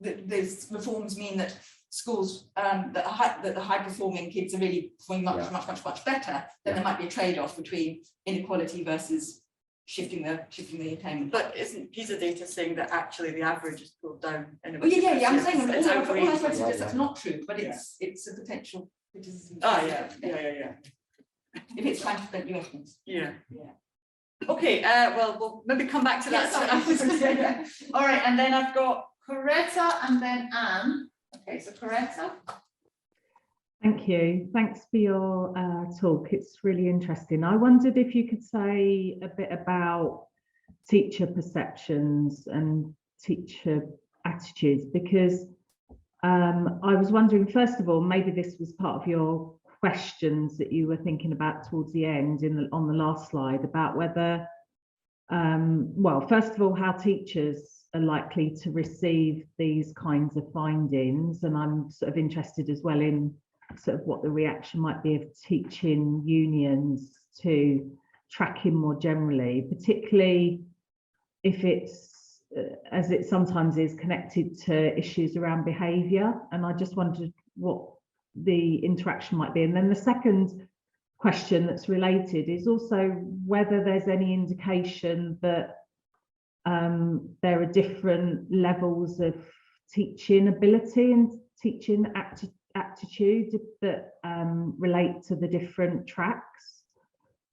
these reforms mean that schools that the high performing kids are really performing much better? Then there might be a trade-off between inequality versus shifting the attainment. But isn't PISA data saying that actually the average is pulled down? Well, yeah. I'm saying it's all I outrageous. suggest that's not true, but it's a potential criticism. Oh, yeah. If it's 20% new entrants. Yeah. Yeah. Okay, well, we'll maybe come back to that. All right, and then I've got Coretta and then Anne. Okay, so Coretta. Thank you. Thanks for your talk. It's really interesting. I wondered if you could say a bit about teacher perceptions and teacher attitudes, because I was wondering, first of all, maybe this was part of your questions that you were thinking about towards the end on the last slide, about whether, well, first of all, how teachers are likely to receive these kinds of findings. And I'm sort of interested as well in sort of what the reaction might be of teaching unions to tracking more generally, particularly if it's, as it sometimes is, connected to issues around behaviour. And I just wondered what the interaction might be. And then the second question that's related is also whether there's any indication that there are different levels of teaching ability and teaching attitude that relate to the different tracks,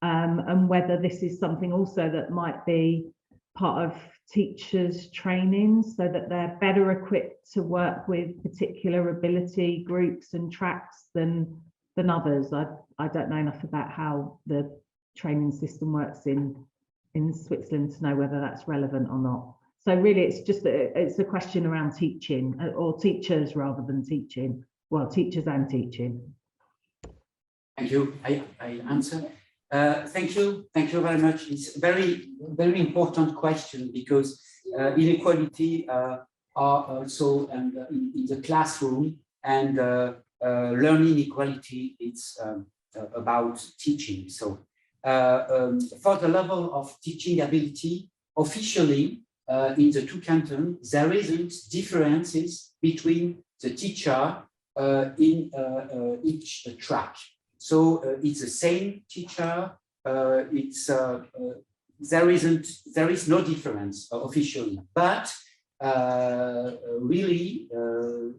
and whether this is something also that might be part of teachers' training so that they're better equipped to work with particular ability groups and tracks than others. I don't know enough about how the training system works in Switzerland to know whether that's relevant or not. So really it's just it's a question around teaching, or teachers rather than teaching. Well, teachers and teaching. Thank you. I answer. Thank you very much. It's a very important question, because inequality are also in the classroom, and learning equality, it's about teaching. So for the level of teaching ability, officially in the 2 cantons, there isn't differences between the teacher in each track. So it's the same teacher. There is no difference officially, but really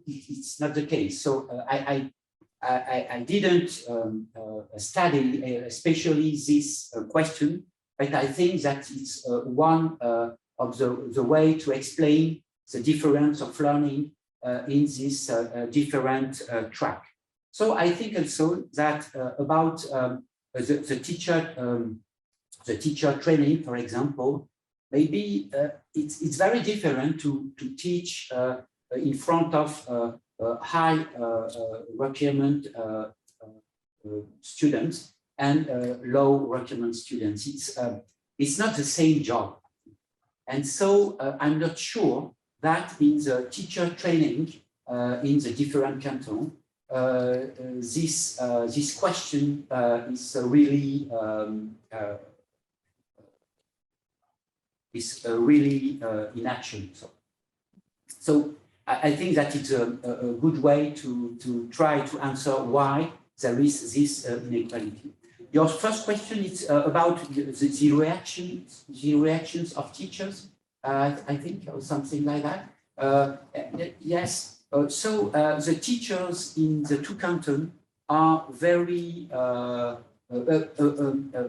it's not the case. So I didn't study especially this question, but I think that it's one of the way to explain the difference of learning in this different track. So I think also that about the teacher training, for example, maybe it's very different to teach in front of high requirement students and low requirement students. It's not the same job, And so I'm not sure that in the teacher training in the different cantons, this question is really in action. So I think that it's a good way to try to answer why there is this inequality. Your first question is about the reactions of teachers, I think, or something like that. Yes. So the teachers in the two cantons are very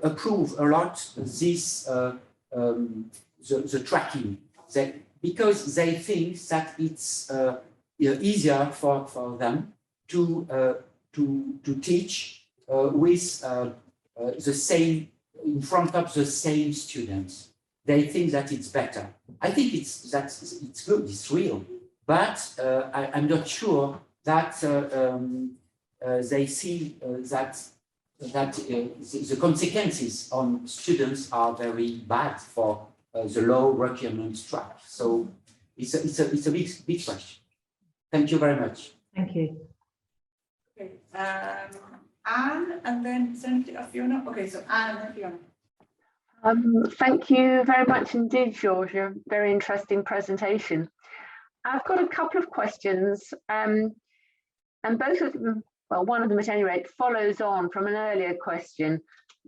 approve a lot this the tracking, because they think that it's easier for them to teach with the same, in front of the same students. They think that it's better. I think it's good, it's real, but I'm not sure that they see that the consequences on students are very bad for the low requirement track. So it's a big question. Thank you very much. Thank you. Okay, Anne, and then Fiona. Okay, so Anne and then Fiona. Thank you very much indeed, Georgia. Very interesting presentation. I've got a couple of questions, and both of them, well, one of them at any rate, follows on from an earlier question.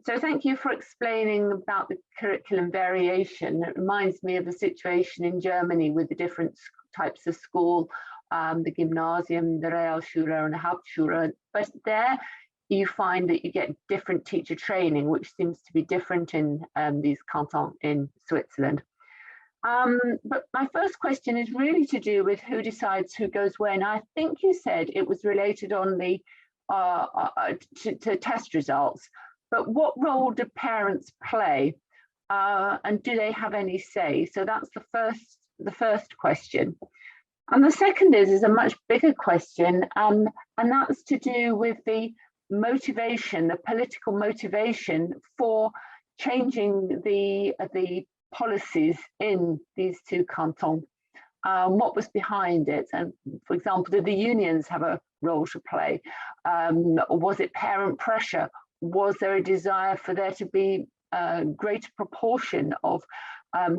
So thank you for explaining about the curriculum variation. It reminds me of the situation in Germany with the different types of school, the Gymnasium, the Realschule and the Hauptschule. But there you find that you get different teacher training, which seems to be different in these cantons in Switzerland. But my first question is really to do with who decides who goes where. And I think you said it was related on the to test results. But what role do parents play, and do they have any say? So that's the first question. And the second is a much bigger question, and that's to do with the motivation, the political motivation for changing the policies in these two cantons. What was behind it? And for example, did the unions have a role to play? Was it parent pressure? Was there a desire for there to be a greater proportion of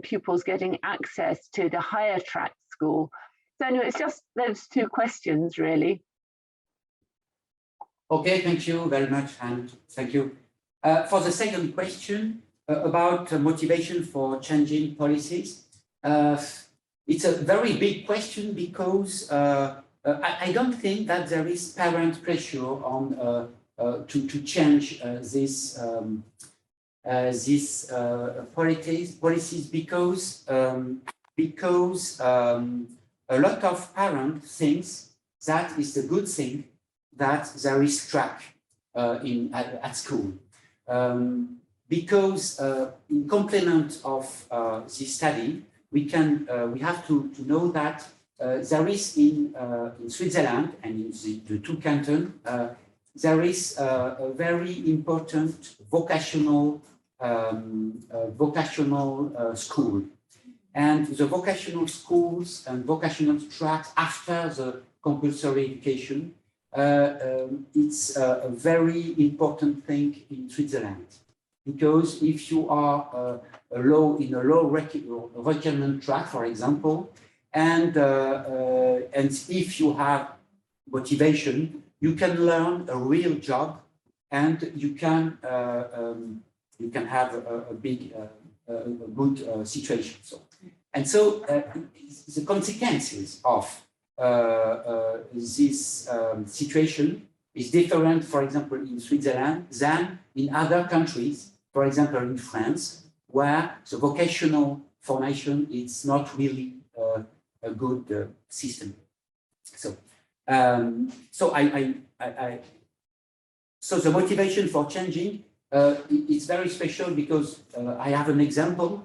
pupils getting access to the higher track school? So anyway, it's just those two questions, really. Okay, thank you very much, Anne. Thank you. For the second question about motivation for changing policies, it's a very big question because I don't think that there is parent pressure on to change this policies because a lot of parents think that is a good thing that there is track at school, because in complement of this study, we have to know that there is in Switzerland and in the two cantons there is a very important vocational school. And the vocational schools and vocational tracks after the compulsory education, it's a very important thing in Switzerland. Because if you are in a low requirement track, for example, and if you have motivation, you can learn a real job, and you can have a good situation. And so the consequences of this situation is different, for example, in Switzerland than in other countries, for example, in France, where the vocational formation is not really a good system. So, so the motivation for changing it's very special because I have an example.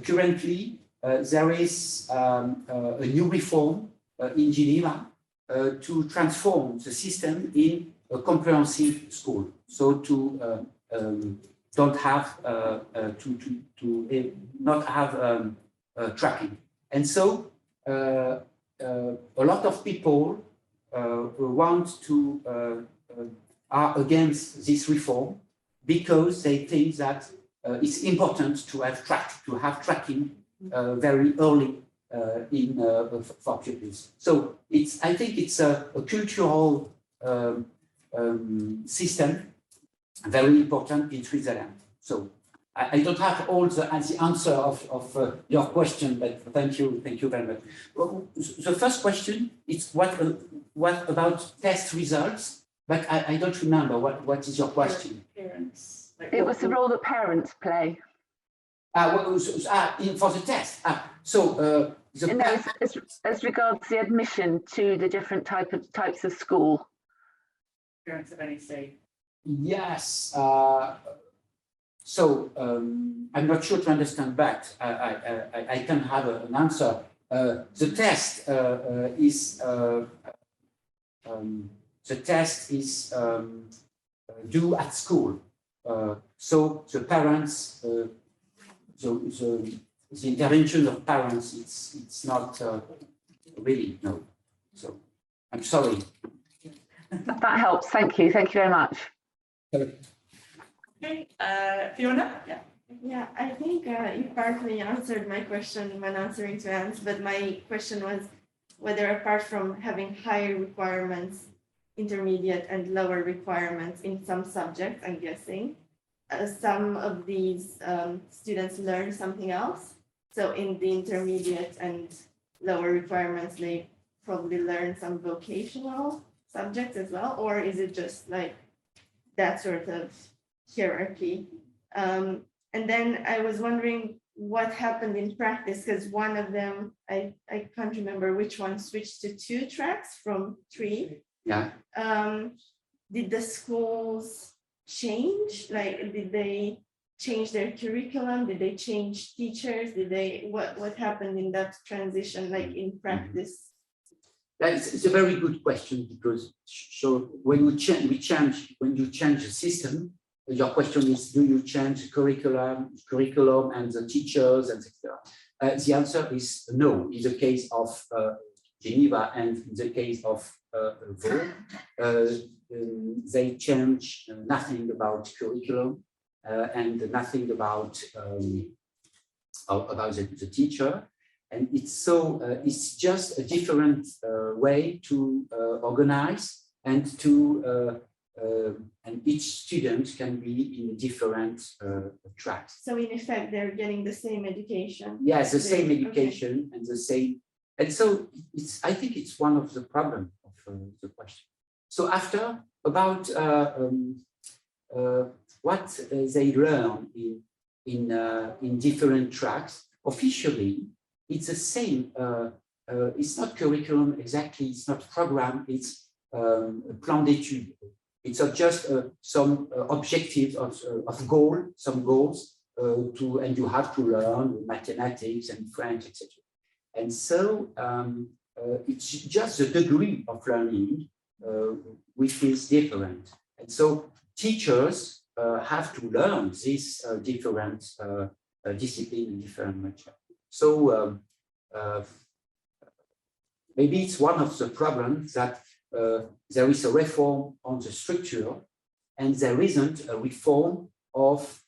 Currently, there is a new reform in Geneva to transform the system in a comprehensive school. So to don't have not have tracking. And so a lot of people want to are against this reform because they think that it's important to have tracking very early for pupils. So I think it's a cultural system, very important in Switzerland. So I don't have all the answer of your question, but thank you very much. Well, the first question is what about test results? But I don't remember what is your question. Parents. It was the role that parents play. For the test. As regards the admission to the different types of school. Parents have any say. Yes. I'm not sure to understand, but I can have an answer. The test is due at school. So the parents, the intervention of parents, it's not really, no. So I'm sorry. That helps. Thank you. Thank you very much. Okay, Fiona? Yeah. Yeah, I think you partly answered my question when answering to Anne's, but my question was whether apart from having higher requirements, intermediate and lower requirements in some subjects, I'm guessing, some of these students learn something else. So in the intermediate and lower requirements, they probably learn some vocational subjects as well, or is it just like that sort of hierarchy? And then I was wondering what happened in practice, because one of them, I can't remember which one, switched to 2 tracks from 3. Yeah. Did the schools change? Like, did they change their curriculum? Did they change teachers? What happened in that transition, like in practice? It's a very good question, because when you change the system, your question is, do you change curriculum and the teachers, etc. The answer is no. In the case of Geneva and in the case of Vaud, they change nothing about curriculum and nothing about the teacher. And it's just a different way to organize and to and each student can be in different tracks. So in effect, they're getting the same education. Yes, the same education and the same. And so I think it's one of the problems of the question. So after about what they learn in different tracks, officially, it's the same. It's not curriculum exactly. It's not program. It's plan d'études. It's just some objectives of some goals and you have to learn mathematics and French, etc. And so it's just the degree of learning which is different. And so teachers have to learn this different discipline in different material. So maybe it's one of the problems that there is a reform on the structure and there isn't a reform of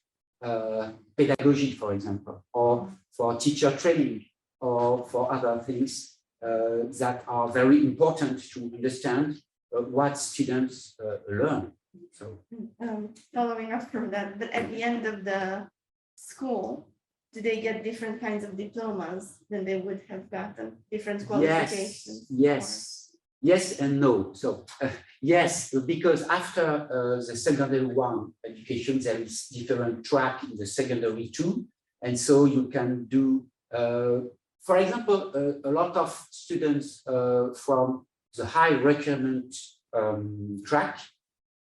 pedagogy, for example, or for teacher training or for other things that are very important to understand what students learn. So, following up from that, but at the end of the school, do they get different kinds of diplomas than they would have gotten, different qualifications? Yes and no. So yes, because after the secondary 1 education, there is different track in the secondary 2. And so you can do, for example, a lot of students from the high requirement track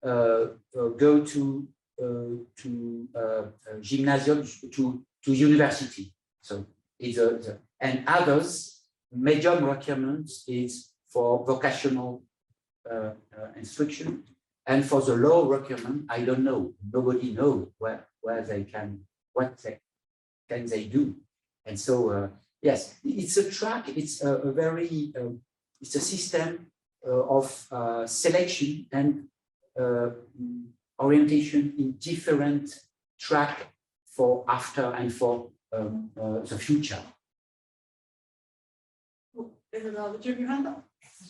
go to gymnasium, to university. So and others, medium requirements is for vocational instruction, and for the low requirement, I don't know. Nobody knows where they can, can they do? And so, yes, it's a track, it's a very, it's a system of selection and orientation in different track for after and for the future. Is it all the your hand up?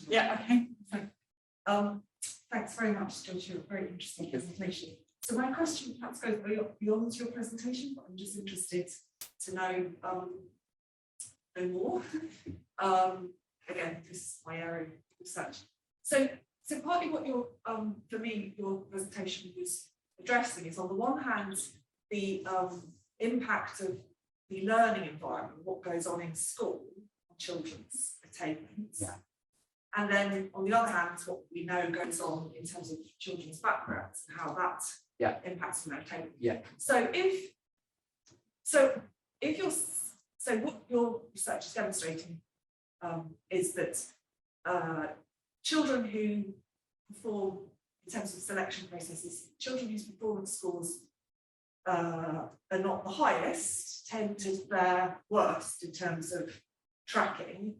Yeah, okay. Thanks very much, Georgia. Very interesting presentation. So my question perhaps goes beyond your presentation, but I'm just interested to know more. Again, this is my area of research. So partly what your for me your presentation was addressing is on the one hand the impact of the learning environment, what goes on in school, on children's attainment. Yeah. And then on the other hand, what we know goes on in terms of children's backgrounds and how that impacts on their attainment. Yeah. So what your research is demonstrating is that children who perform in terms of selection processes, children whose performance scores are not the highest tend to fare worst in terms of tracking.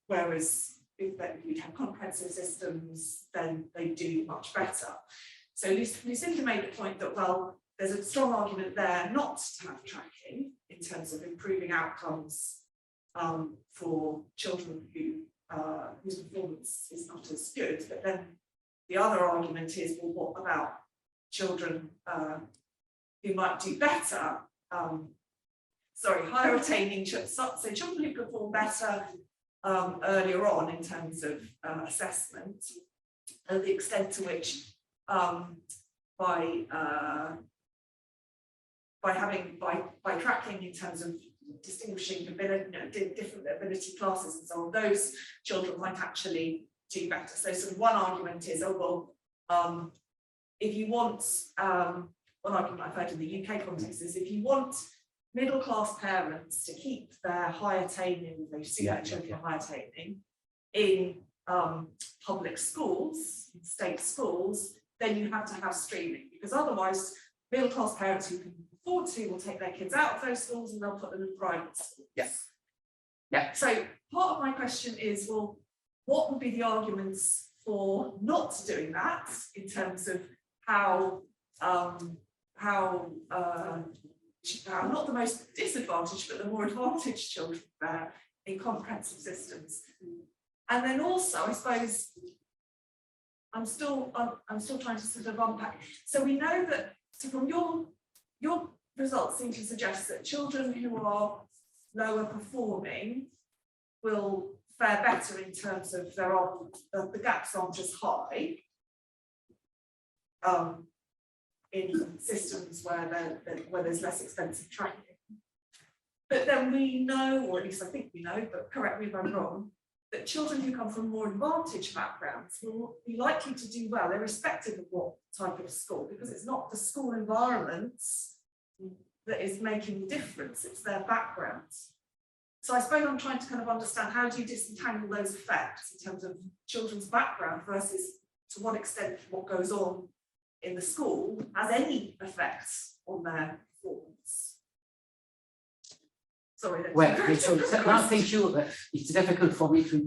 Whereas if you have comprehensive systems, then they do much better. So Lucinda made the point that, well, there's a strong argument there not to have tracking in terms of improving outcomes for children who whose performance is not as good. But then the other argument is, well, what about children who might do better? Higher attaining children. So children who perform better earlier on in terms of assessment, and the extent to which by tracking in terms of distinguishing different ability classes and so on, those children might actually do better. So sort of one argument is, if you want, one argument I've heard in the UK context is, if you want middle class parents to keep their high attaining, they see their children high attaining in public schools, state schools, then you have to have streaming, because otherwise middle class parents who can afford to will take their kids out of those schools and they'll put them in private schools. Yes. Yeah. So part of my question is, well, what would be the arguments for not doing that in terms of how not the most disadvantaged, but the more advantaged children there in comprehensive systems. And then also, I suppose, I'm still trying to sort of unpack. So we know that, so from your results seem to suggest that children who are lower performing will fare better in terms of the gaps aren't as high in systems where there's less expensive training. But then we know, or at least I think we know, but correct me if I'm wrong, that children who come from more advantaged backgrounds will be likely to do well, irrespective of what type of school, because it's not the school environments that is making the difference, it's their backgrounds. So I suppose I'm trying to kind of understand, how do you disentangle those effects in terms of children's background versus to what extent what goes on in the school has any effects on their performance? Sorry. Well, no, thank you. It's difficult for me to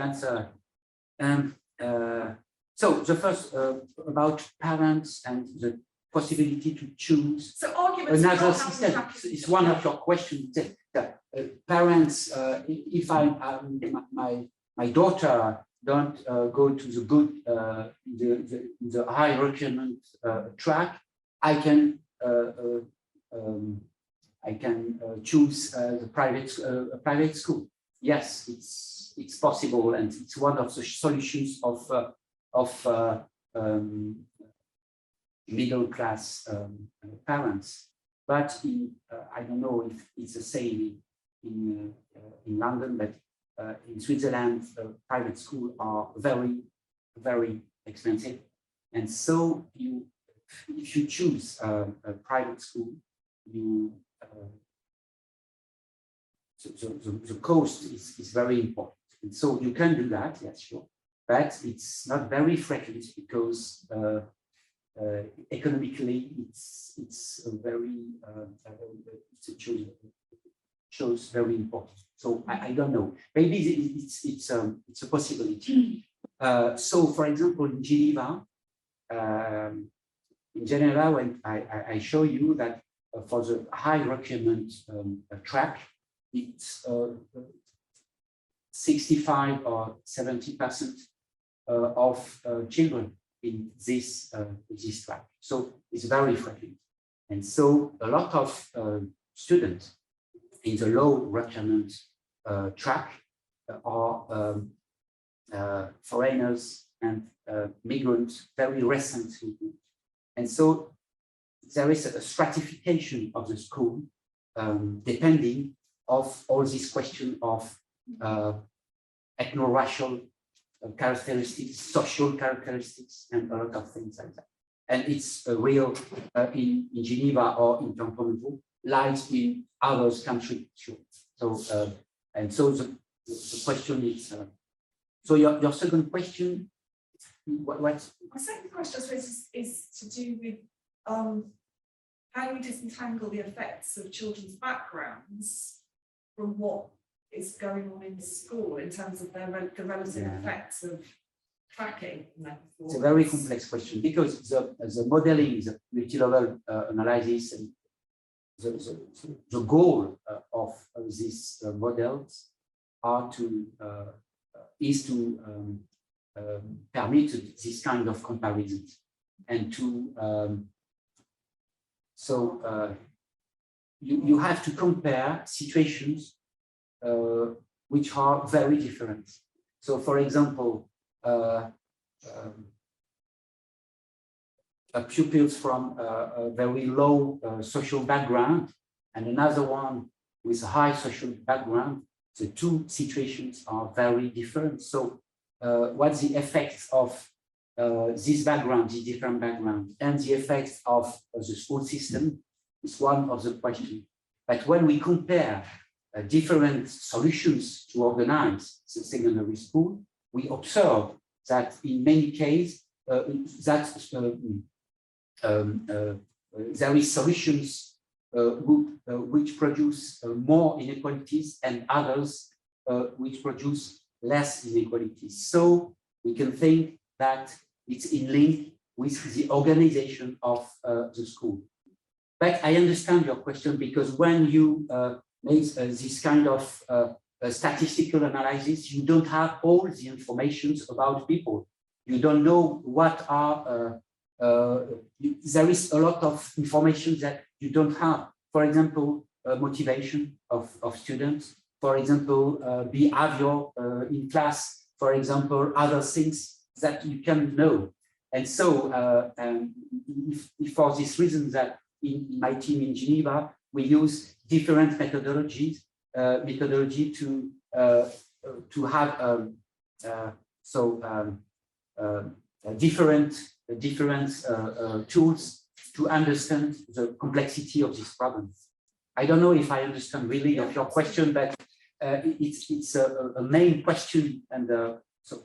answer. So the first about parents and the possibility to choose another system is one of your questions. Parents, if my daughter don't go to the good the hierarchical track, I can choose the private school. Yes, it's possible, and it's one of the solutions of middle class parents. But I don't know if it's the same in London, but in Switzerland, private schools are very, very expensive, and so if you choose a private school, the cost is very important, and so you can do that, yes, sure, but it's not very frequent, because economically, it's a very shows very important. So I don't know. Maybe it's a possibility. So, for example, in Geneva, when I show you that for the high requirement track, it's 65 or 70% of children in this track. So it's very frequent. And so a lot of students in the low requirement track are foreigners and migrants, very recent. And so there is a stratification of the school depending of all this question of ethno-racial characteristics, social characteristics, and a lot of things like that. And it's a real in Geneva or in Campo lies in other countries. So and so the question is. So your second question, what? My second question, I suppose, is to do with how we disentangle the effects of children's backgrounds from what is going on in school in terms of the relative effects of tracking. It's a very complex question because the modeling, the multi-level analysis, and the goal of these models are is to permit this kind of comparison and to you have to compare situations which are very different. So, for example, pupils from a very low social background and another one with a high social background, the two situations are very different. So what's the effects of this background, this different background, and the effects of the school system is one of the questions. But when we compare different solutions to organize the secondary school, we observe that in many cases there is solutions which produce more inequalities and others which produce less inequalities. So we can think that it's in link with the organization of the school. But I understand your question because when you make this kind of statistical analysis, you don't have all the information about people. You don't know what are, there is a lot of information that you don't have. For example, motivation of students, for example, behavior in class, for example, other things that you can know. And so if for this reason that in my team in Geneva, we use different methodology to have different tools to understand the complexity of this problem. I don't know if I understand really of your question, but it's a main question, and so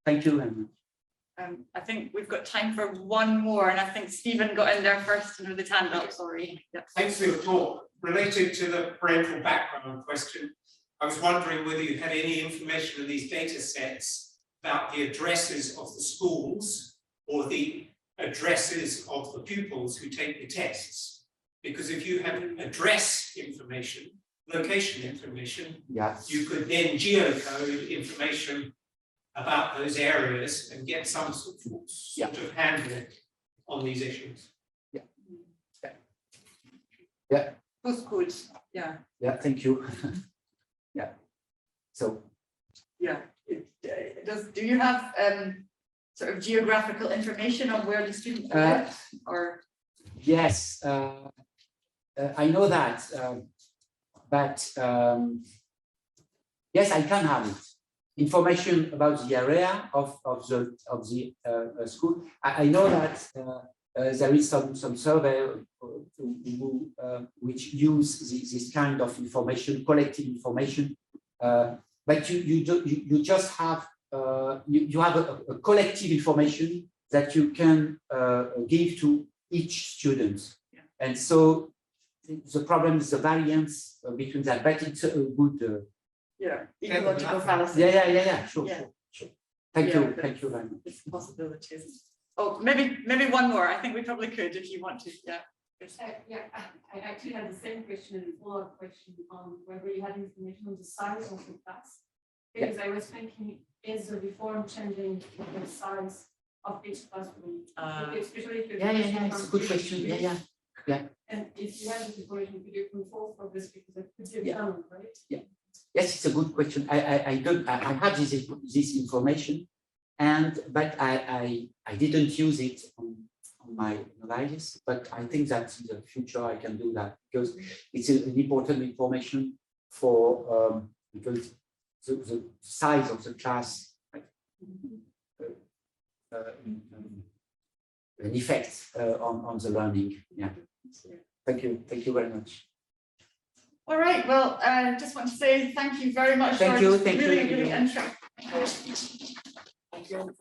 thank you very much. I think we've got time for one more, and I think Stephen got in there first with his hand up, sorry. Yep. Thanks for your talk. Related to the parental background question, I was wondering whether you had any information in these data sets about the addresses of the schools or the addresses of the pupils who take the tests. Because if you have address information, location information, yes, you could then geocode information about those areas and get some sort of handle on these issues. Yeah. Both good. Yeah. Yeah, thank you. Yeah. So. Yeah. Do you have sort of geographical information on where the students live? Or yes, I know that, but yes, I can have it. Information about the area of the school. I know that there is some survey which use this kind of information, collective information, but you just have you have a collective information that you can give to each student. And so the problem is the variance between that, but it's a good. Ecological fallacy. Yeah, sure. Thank Yeah, you very much. It's possibilities. Oh, maybe one more. I think we probably could if you want to. Yeah. I actually had the same question and follow-up question on whether you had information on the size of the class. Because I was thinking, is the reform changing the size of each classroom? Especially if you're It's a good question. Yeah. And if you have the information, could you control for this because it could be done, right? Yes, it's a good question. I have this information, but I didn't use it on my analysis. But I think that in the future I can do that because it's an important information for because the size of the class an effect on the learning. Yeah. Thank you very much. All right. Well, I just want to say thank you very much. Thank you. Really interesting. Thank you.